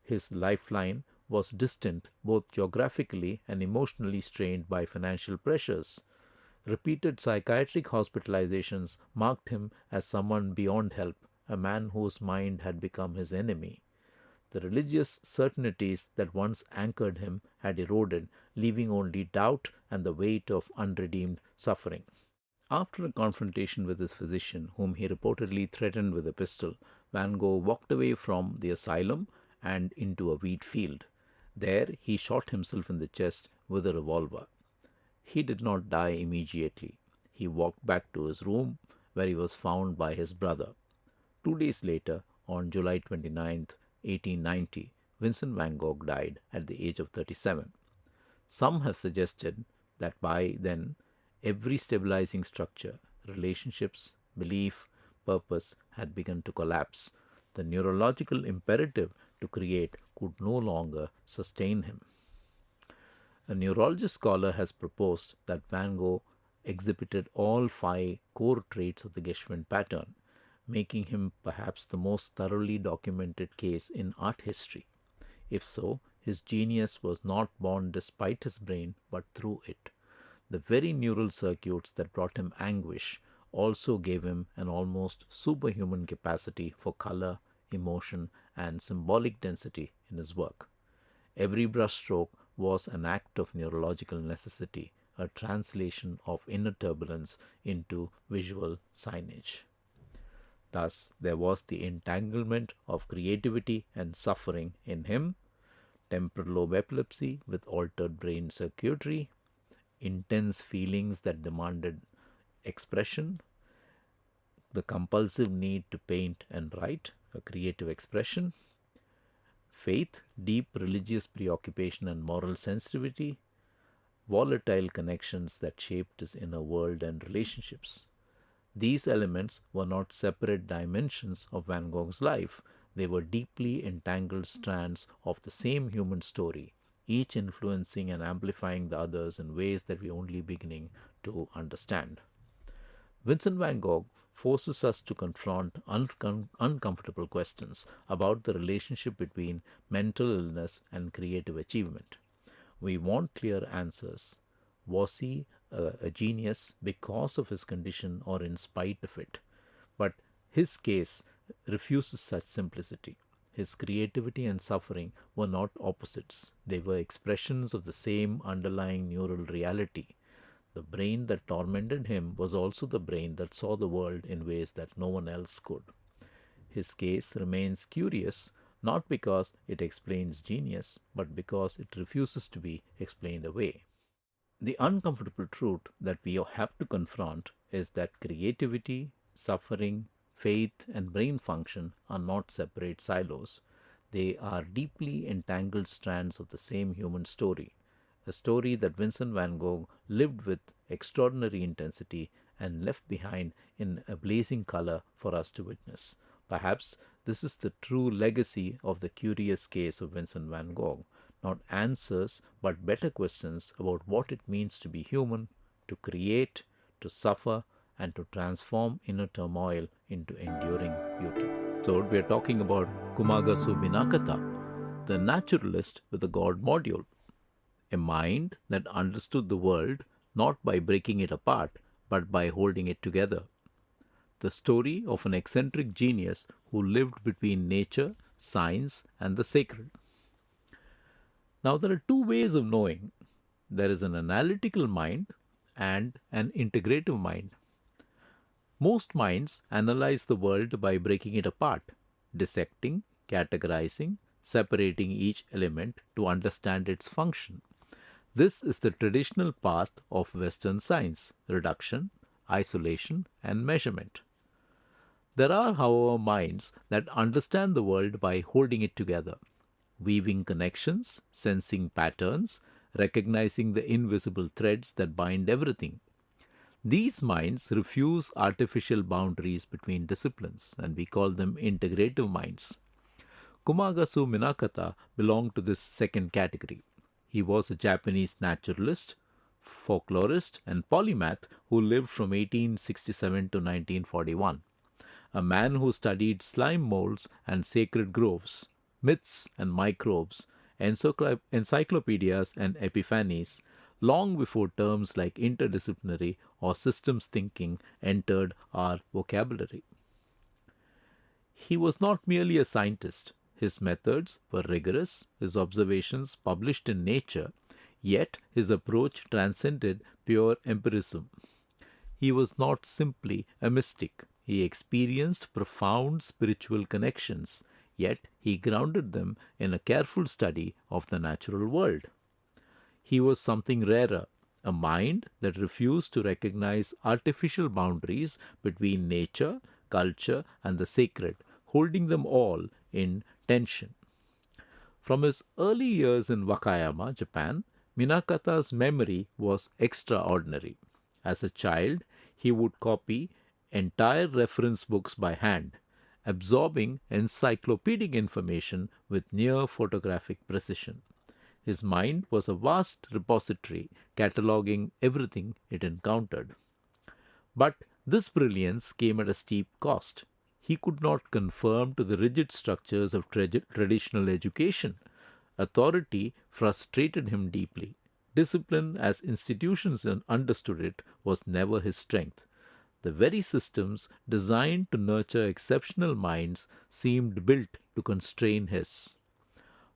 his lifeline, was distant both geographically and emotionally strained by financial pressures. Repeated psychiatric hospitalizations marked him as someone beyond help, a man whose mind had become his enemy. The religious certainties that once anchored him had eroded, leaving only doubt and the weight of unredeemed suffering. After a confrontation with his physician, whom he reportedly threatened with a pistol, Van Gogh walked away from the asylum and into a wheat field. There he shot himself in the chest with a revolver. He did not die immediately. He walked back to his room, where he was found by his brother. 2 days later, on July 29, 1890, Vincent van Gogh died at the age of 37. Some have suggested that by then, every stabilizing structure, relationships, belief, purpose had begun to collapse. The neurological imperative to create could no longer sustain him. A neurologist scholar has proposed that Van Gogh exhibited all 5 core traits of the Gershwin pattern, making him perhaps the most thoroughly documented case in art history. If so, his genius was not born despite his brain, but through it. The very neural circuits that brought him anguish also gave him an almost superhuman capacity for color, emotion, and symbolic density in his work. Every brushstroke was an act of neurological necessity, a translation of inner turbulence into visual signage. Thus, there was the entanglement of creativity and suffering in him, temporal lobe epilepsy with altered brain circuitry, intense feelings that demanded expression, the compulsive need to paint and write, a creative expression, faith, deep religious preoccupation and moral sensitivity, volatile connections that shaped his inner world and relationships. These elements were not separate dimensions of Van Gogh's life, they were deeply entangled strands of the same human story, each influencing and amplifying the others in ways that we are only beginning to understand. Vincent van Gogh forces us to confront uncomfortable questions about the relationship between mental illness and creative achievement. We want clear answers. Was he a genius because of his condition or in spite of it? But his case refuses such simplicity. His creativity and suffering were not opposites. They were expressions of the same underlying neural reality. The brain that tormented him was also the brain that saw the world in ways that no one else could. His case remains curious, not because it explains genius, but because it refuses to be explained away. The uncomfortable truth that we have to confront is that creativity, suffering, faith, and brain function are not separate silos. They are deeply entangled strands of the same human story, a story that Vincent van Gogh lived with extraordinary intensity and left behind in a blazing color for us to witness. Perhaps this is the true legacy of the curious case of Vincent van Gogh. Not answers, but better questions about what it means to be human, to create, to suffer, and to transform inner turmoil into enduring beauty. So we are talking about Kumagusu Minakata, the naturalist with the God module, a mind that understood the world not by breaking it apart, but by holding it together. The story of an eccentric genius who lived between nature, science, and the sacred. Now, there are 2 ways of knowing. There is an analytical mind and an integrative mind. Most minds analyze the world by breaking it apart, dissecting, categorizing, separating each element to understand its function. This is the traditional path of Western science: reduction, isolation, and measurement. There are, however, minds that understand the world by holding it together, weaving connections, sensing patterns, recognizing the invisible threads that bind everything. These minds refuse artificial boundaries between disciplines, and we call them integrative minds. Kumagusu Minakata belonged to this second category. He was a Japanese naturalist, folklorist, and polymath who lived from 1867 to 1941. A man who studied slime molds and sacred groves, myths and microbes, encyclopedias and epiphanies, long before terms like interdisciplinary or systems thinking entered our vocabulary. He was not merely a scientist. His methods were rigorous, his observations published in Nature, yet his approach transcended pure empirism. He was not simply a mystic. He experienced profound spiritual connections, yet he grounded them in a careful study of the natural world. He was something rarer, a mind that refused to recognize artificial boundaries between nature, culture, and the sacred, holding them all in tension. From his early years in Wakayama, Japan, Minakata's memory was extraordinary. As a child, he would copy entire reference books by hand, absorbing encyclopedic information with near photographic precision. His mind was a vast repository, cataloging everything it encountered. But this brilliance came at a steep cost. He could not conform to the rigid structures of traditional education. Authority frustrated him deeply. Discipline, as institutions understood it, was never his strength. The very systems designed to nurture exceptional minds seemed built to constrain his.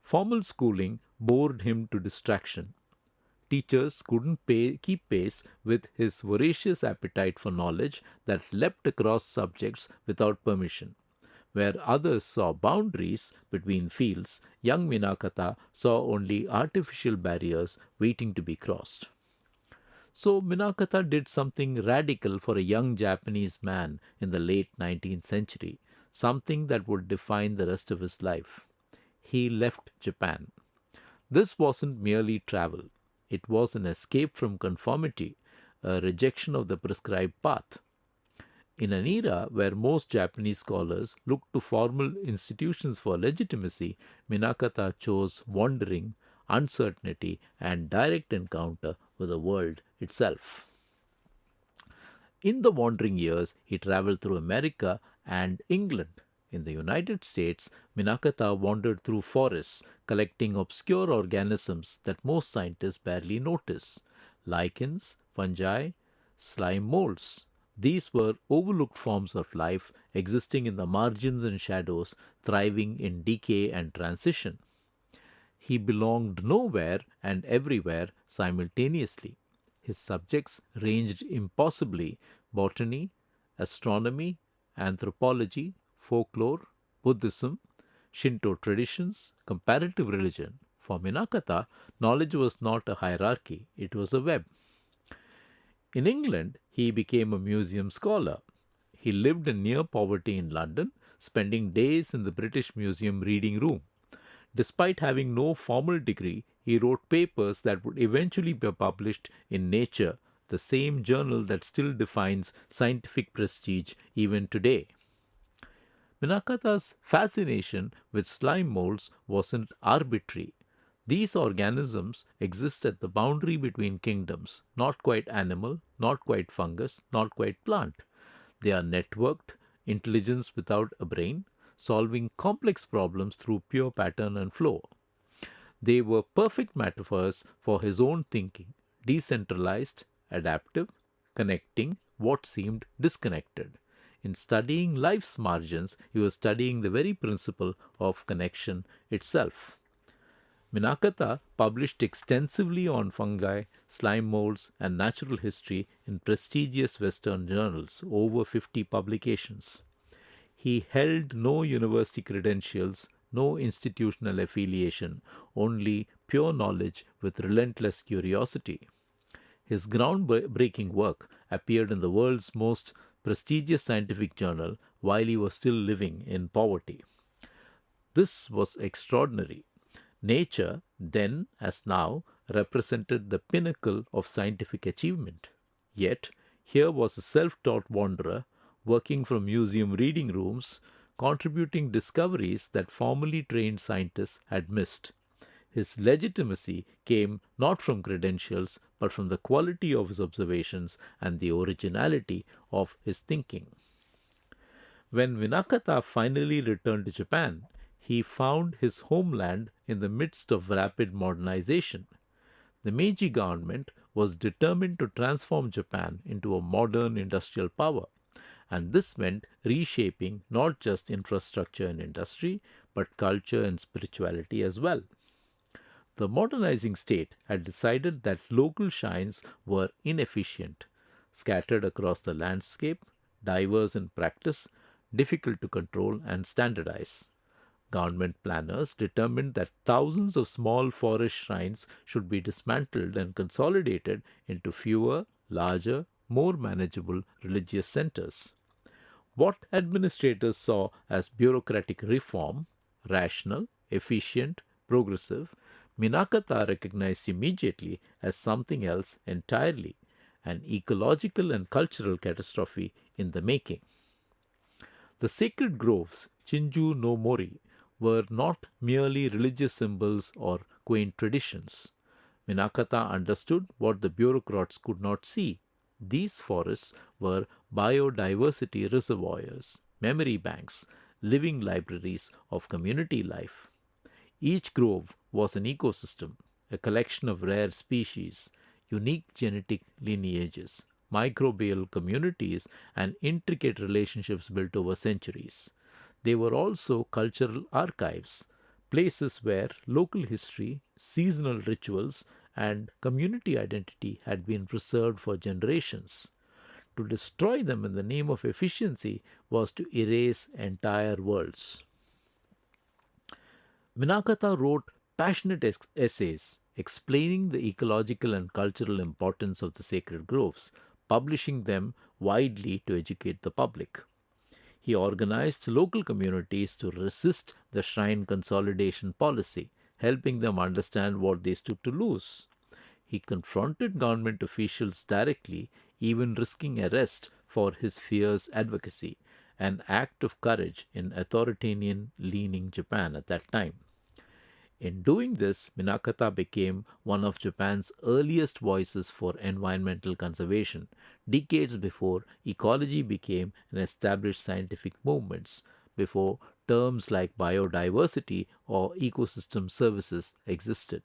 Formal schooling bored him to distraction. Teachers couldn't keep pace with his voracious appetite for knowledge that leapt across subjects without permission. Where others saw boundaries between fields, young Minakata saw only artificial barriers waiting to be crossed. So Minakata did something radical for a young Japanese man in the late 19th century, something that would define the rest of his life. He left Japan. This wasn't merely travel. It was an escape from conformity, a rejection of the prescribed path. In an era where most Japanese scholars looked to formal institutions for legitimacy, Minakata chose wandering, uncertainty, and direct encounter with the world itself. In the wandering years, he traveled through America and England. In the United States, Minakata wandered through forests, collecting obscure organisms that most scientists barely notice: lichens, fungi, slime molds. These were overlooked forms of life existing in the margins and shadows, thriving in decay and transition. He belonged nowhere and everywhere simultaneously. His subjects ranged impossibly: botany, astronomy, anthropology, folklore, Buddhism, Shinto traditions, comparative religion. For Minakata, knowledge was not a hierarchy, it was a web. In England, he became a museum scholar. He lived in near poverty in London, spending days in the British Museum reading room. Despite having no formal degree, he wrote papers that would eventually be published in Nature, the same journal that still defines scientific prestige even today. Minakata's fascination with slime molds wasn't arbitrary. These organisms exist at the boundary between kingdoms, not quite animal, not quite fungus, not quite plant. They are networked, intelligence without a brain, solving complex problems through pure pattern and flow. They were perfect metaphors for his own thinking: decentralized, adaptive, connecting what seemed disconnected. In studying life's margins, he was studying the very principle of connection itself. Minakata published extensively on fungi, slime molds, and natural history in prestigious Western journals, over 50 publications. He held no university credentials, no institutional affiliation, only pure knowledge with relentless curiosity. His groundbreaking work appeared in the world's most prestigious scientific journal while he was still living in poverty. This was extraordinary. Nature, then as now, represented the pinnacle of scientific achievement. Yet, here was a self-taught wanderer, working from museum reading rooms, contributing discoveries that formally trained scientists had missed. His legitimacy came not from credentials, but from the quality of his observations and the originality of his thinking. When Minakata finally returned to Japan, he found his homeland in the midst of rapid modernization. The Meiji government was determined to transform Japan into a modern industrial power, and this meant reshaping not just infrastructure and industry, but culture and spirituality as well. The modernizing state had decided that local shrines were inefficient, scattered across the landscape, diverse in practice, difficult to control and standardize. Government planners determined that thousands of small forest shrines should be dismantled and consolidated into fewer, larger, more manageable religious centers. What administrators saw as bureaucratic reform, rational, efficient, progressive, Minakata recognized immediately as something else entirely, an ecological and cultural catastrophe in the making. The sacred groves, Chinju no Mori, were not merely religious symbols or quaint traditions. Minakata understood what the bureaucrats could not see. These forests were biodiversity reservoirs, memory banks, living libraries of community life. Each grove was an ecosystem, a collection of rare species, unique genetic lineages, microbial communities, and intricate relationships built over centuries. They were also cultural archives, places where local history, seasonal rituals, and community identity had been preserved for generations. To destroy them in the name of efficiency was to erase entire worlds. Minakata wrote passionate essays explaining the ecological and cultural importance of the sacred groves, publishing them widely to educate the public. He organized local communities to resist the shrine consolidation policy, helping them understand what they stood to lose. He confronted government officials directly, even risking arrest for his fierce advocacy, an act of courage in authoritarian leaning Japan at that time. In doing this, Minakata became one of Japan's earliest voices for environmental conservation, decades before ecology became an established scientific movement, before terms like biodiversity or ecosystem services existed.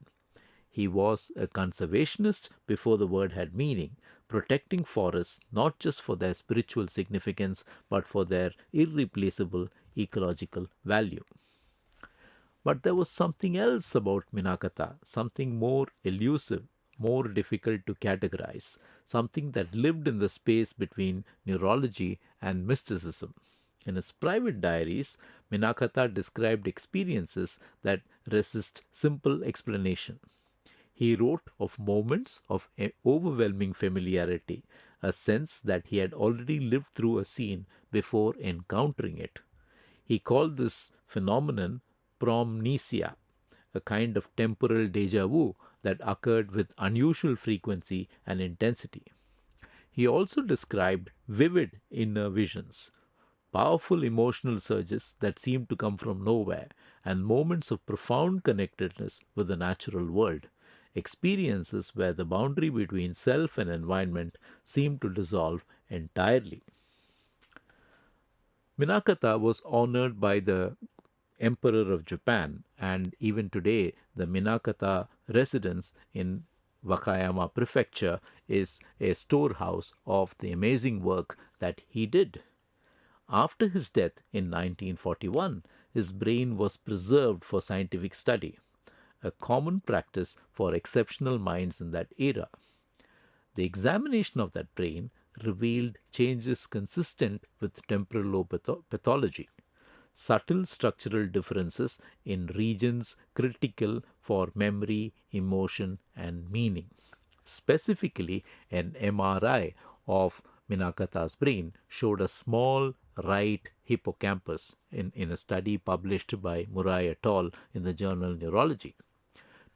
He was a conservationist before the word had meaning, protecting forests not just for their spiritual significance but for their irreplaceable ecological value. But there was something else about Minakata, something more elusive, more difficult to categorize, something that lived in the space between neurology and mysticism. In his private diaries, Minakata described experiences that resist simple explanation. He wrote of moments of overwhelming familiarity, a sense that he had already lived through a scene before encountering it. He called this phenomenon promnesia, a kind of temporal deja vu that occurred with unusual frequency and intensity. He also described vivid inner visions, powerful emotional surges that seemed to come from nowhere, and moments of profound connectedness with the natural world, experiences where the boundary between self and environment seemed to dissolve entirely. Minakata was honored by the Emperor of Japan, and even today, the Minakata residence in Wakayama Prefecture is a storehouse of the amazing work that he did. After his death in 1941, his brain was preserved for scientific study, a common practice for exceptional minds in that era. The examination of that brain revealed changes consistent with temporal lobe pathology, subtle structural differences in regions critical for memory, emotion, and meaning. Specifically, an MRI of Minakata's brain showed a small right hippocampus in a study published by Murai et al. In the journal Neurology.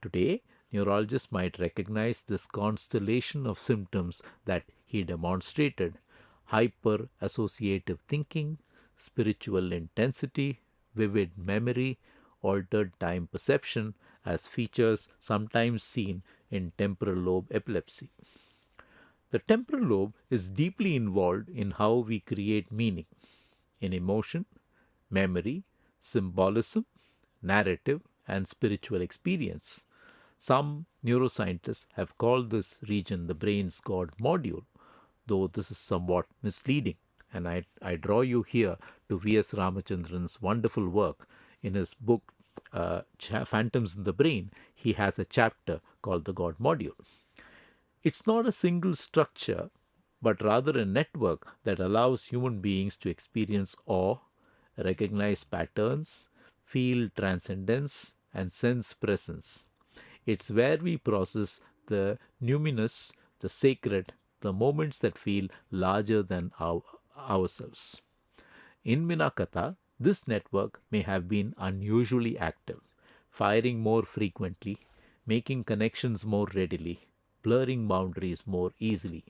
Today, neurologists might recognize this constellation of symptoms that he demonstrated: hyper associative thinking, spiritual intensity, vivid memory, altered time perception as features sometimes seen in temporal lobe epilepsy. The temporal lobe is deeply involved in how we create meaning in emotion, memory, symbolism, narrative, and spiritual experience. Some neuroscientists have called this region the brain's God module, though this is somewhat misleading. And I draw you here to V.S. Ramachandran's wonderful work. In his book, Phantoms in the Brain, he has a chapter called the God module. It's not a single structure, but rather a network that allows human beings to experience awe, recognize patterns, feel transcendence, and sense presence. It's where we process the numinous, the sacred, the moments that feel larger than ourselves. In Minakata, this network may have been unusually active, firing more frequently, making connections more readily, blurring boundaries more easily.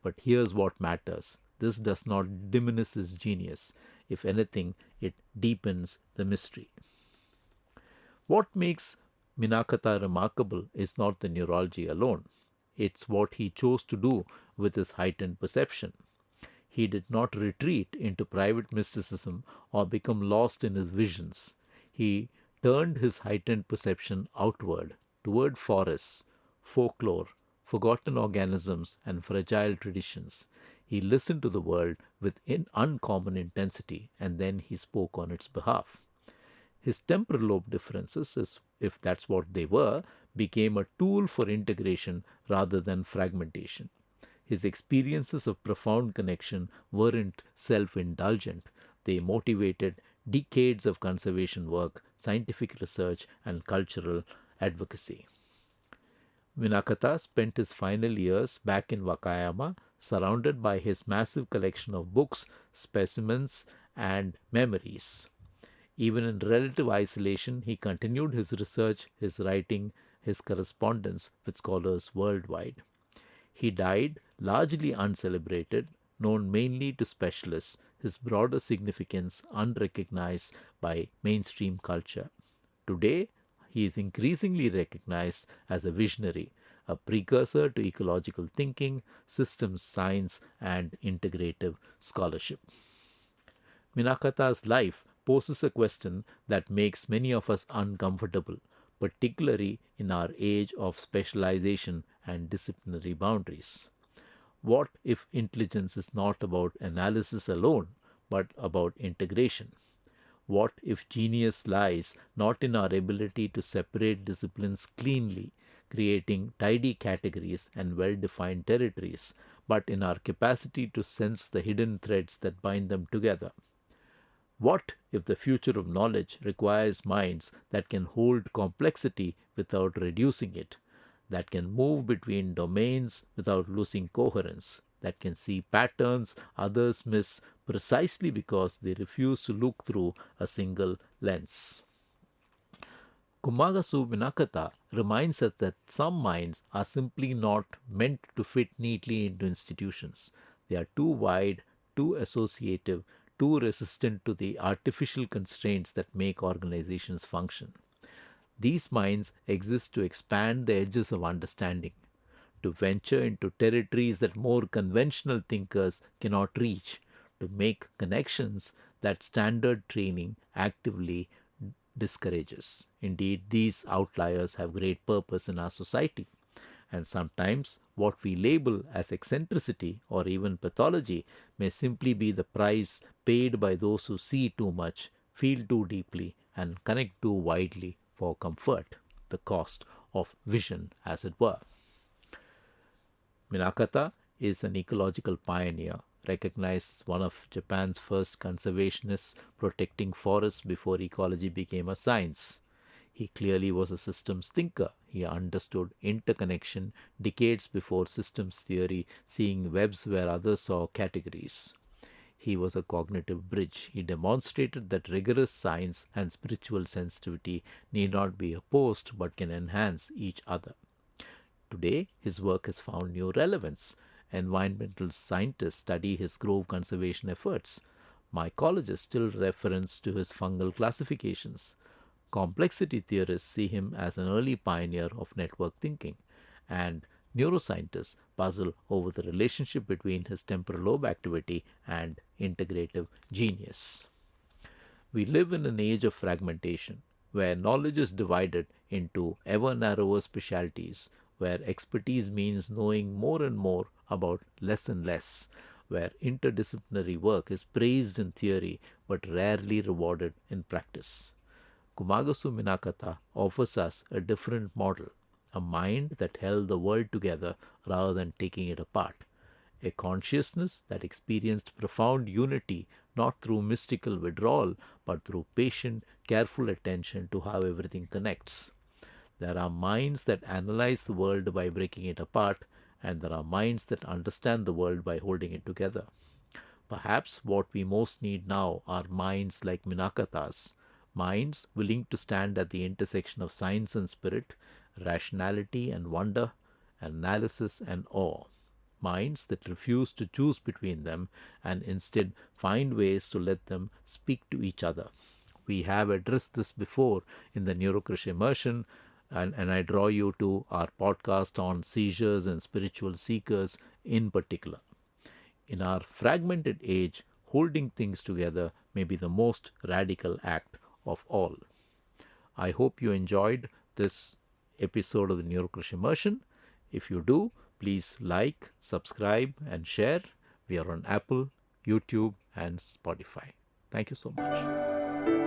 But here's what matters: this does not diminish his genius. If anything, it deepens the mystery. What makes Minakata remarkable is not the neurology alone. It's what he chose to do with his heightened perception. He did not retreat into private mysticism or become lost in his visions. He turned his heightened perception outward, toward forests, folklore, forgotten organisms, and fragile traditions. He listened to the world with uncommon intensity, and then he spoke on its behalf. His temporal lobe differences, if that's what they were, became a tool for integration rather than fragmentation. His experiences of profound connection weren't self-indulgent. They motivated decades of conservation work, scientific research, and cultural advocacy. Minakata spent his final years back in Wakayama, surrounded by his massive collection of books, specimens, and memories. Even in relative isolation, he continued his research, his writing, his correspondence with scholars worldwide. He died largely uncelebrated, known mainly to specialists, his broader significance unrecognized by mainstream culture. Today, he is increasingly recognized as a visionary, a precursor to ecological thinking, systems science, and integrative scholarship. Minakata's life poses a question that makes many of us uncomfortable, particularly in our age of specialization and disciplinary boundaries. What if intelligence is not about analysis alone, but about integration? What if genius lies not in our ability to separate disciplines cleanly, creating tidy categories and well-defined territories, but in our capacity to sense the hidden threads that bind them together? What if the future of knowledge requires minds that can hold complexity without reducing it, that can move between domains without losing coherence, that can see patterns others miss precisely because they refuse to look through a single lens? Kumagusu Minakata reminds us that some minds are simply not meant to fit neatly into institutions. They are too wide, too associative, too resistant to the artificial constraints that make organizations function. These minds exist to expand the edges of understanding, to venture into territories that more conventional thinkers cannot reach, to make connections that standard training actively discourages. Indeed, these outliers have great purpose in our society. And sometimes what we label as eccentricity or even pathology may simply be the price paid by those who see too much, feel too deeply, and connect too widely for comfort, the cost of vision, as it were. Minakata is an ecological pioneer, recognized as one of Japan's first conservationists protecting forests before ecology became a science. He clearly was a systems thinker. He understood interconnection decades before systems theory, seeing webs where others saw categories. He was a cognitive bridge. He demonstrated that rigorous science and spiritual sensitivity need not be opposed but can enhance each other. Today, his work has found new relevance. Environmental scientists study his grove conservation efforts. Mycologists still reference to his fungal classifications. Complexity theorists see him as an early pioneer of network thinking, and neuroscientists puzzle over the relationship between his temporal lobe activity and integrative genius. We live in an age of fragmentation, where knowledge is divided into ever narrower specialties, where expertise means knowing more and more about less and less, where interdisciplinary work is praised in theory but rarely rewarded in practice. Kumagusu Minakata offers us a different model, a mind that held the world together rather than taking it apart, a consciousness that experienced profound unity not through mystical withdrawal but through patient, careful attention to how everything connects. There are minds that analyze the world by breaking it apart, and there are minds that understand the world by holding it together. Perhaps what we most need now are minds like Minakata's, minds willing to stand at the intersection of science and spirit, rationality and wonder, analysis and awe. Minds that refuse to choose between them and instead find ways to let them speak to each other. We have addressed this before in the Neurocrush immersion, and I draw you to our podcast on seizures and spiritual seekers in particular. In our fragmented age, holding things together may be the most radical act of all. I hope you enjoyed this episode of the Neurocrush Immersion. If you do, please like, subscribe, and share. We are on Apple, YouTube, and Spotify. Thank you so much.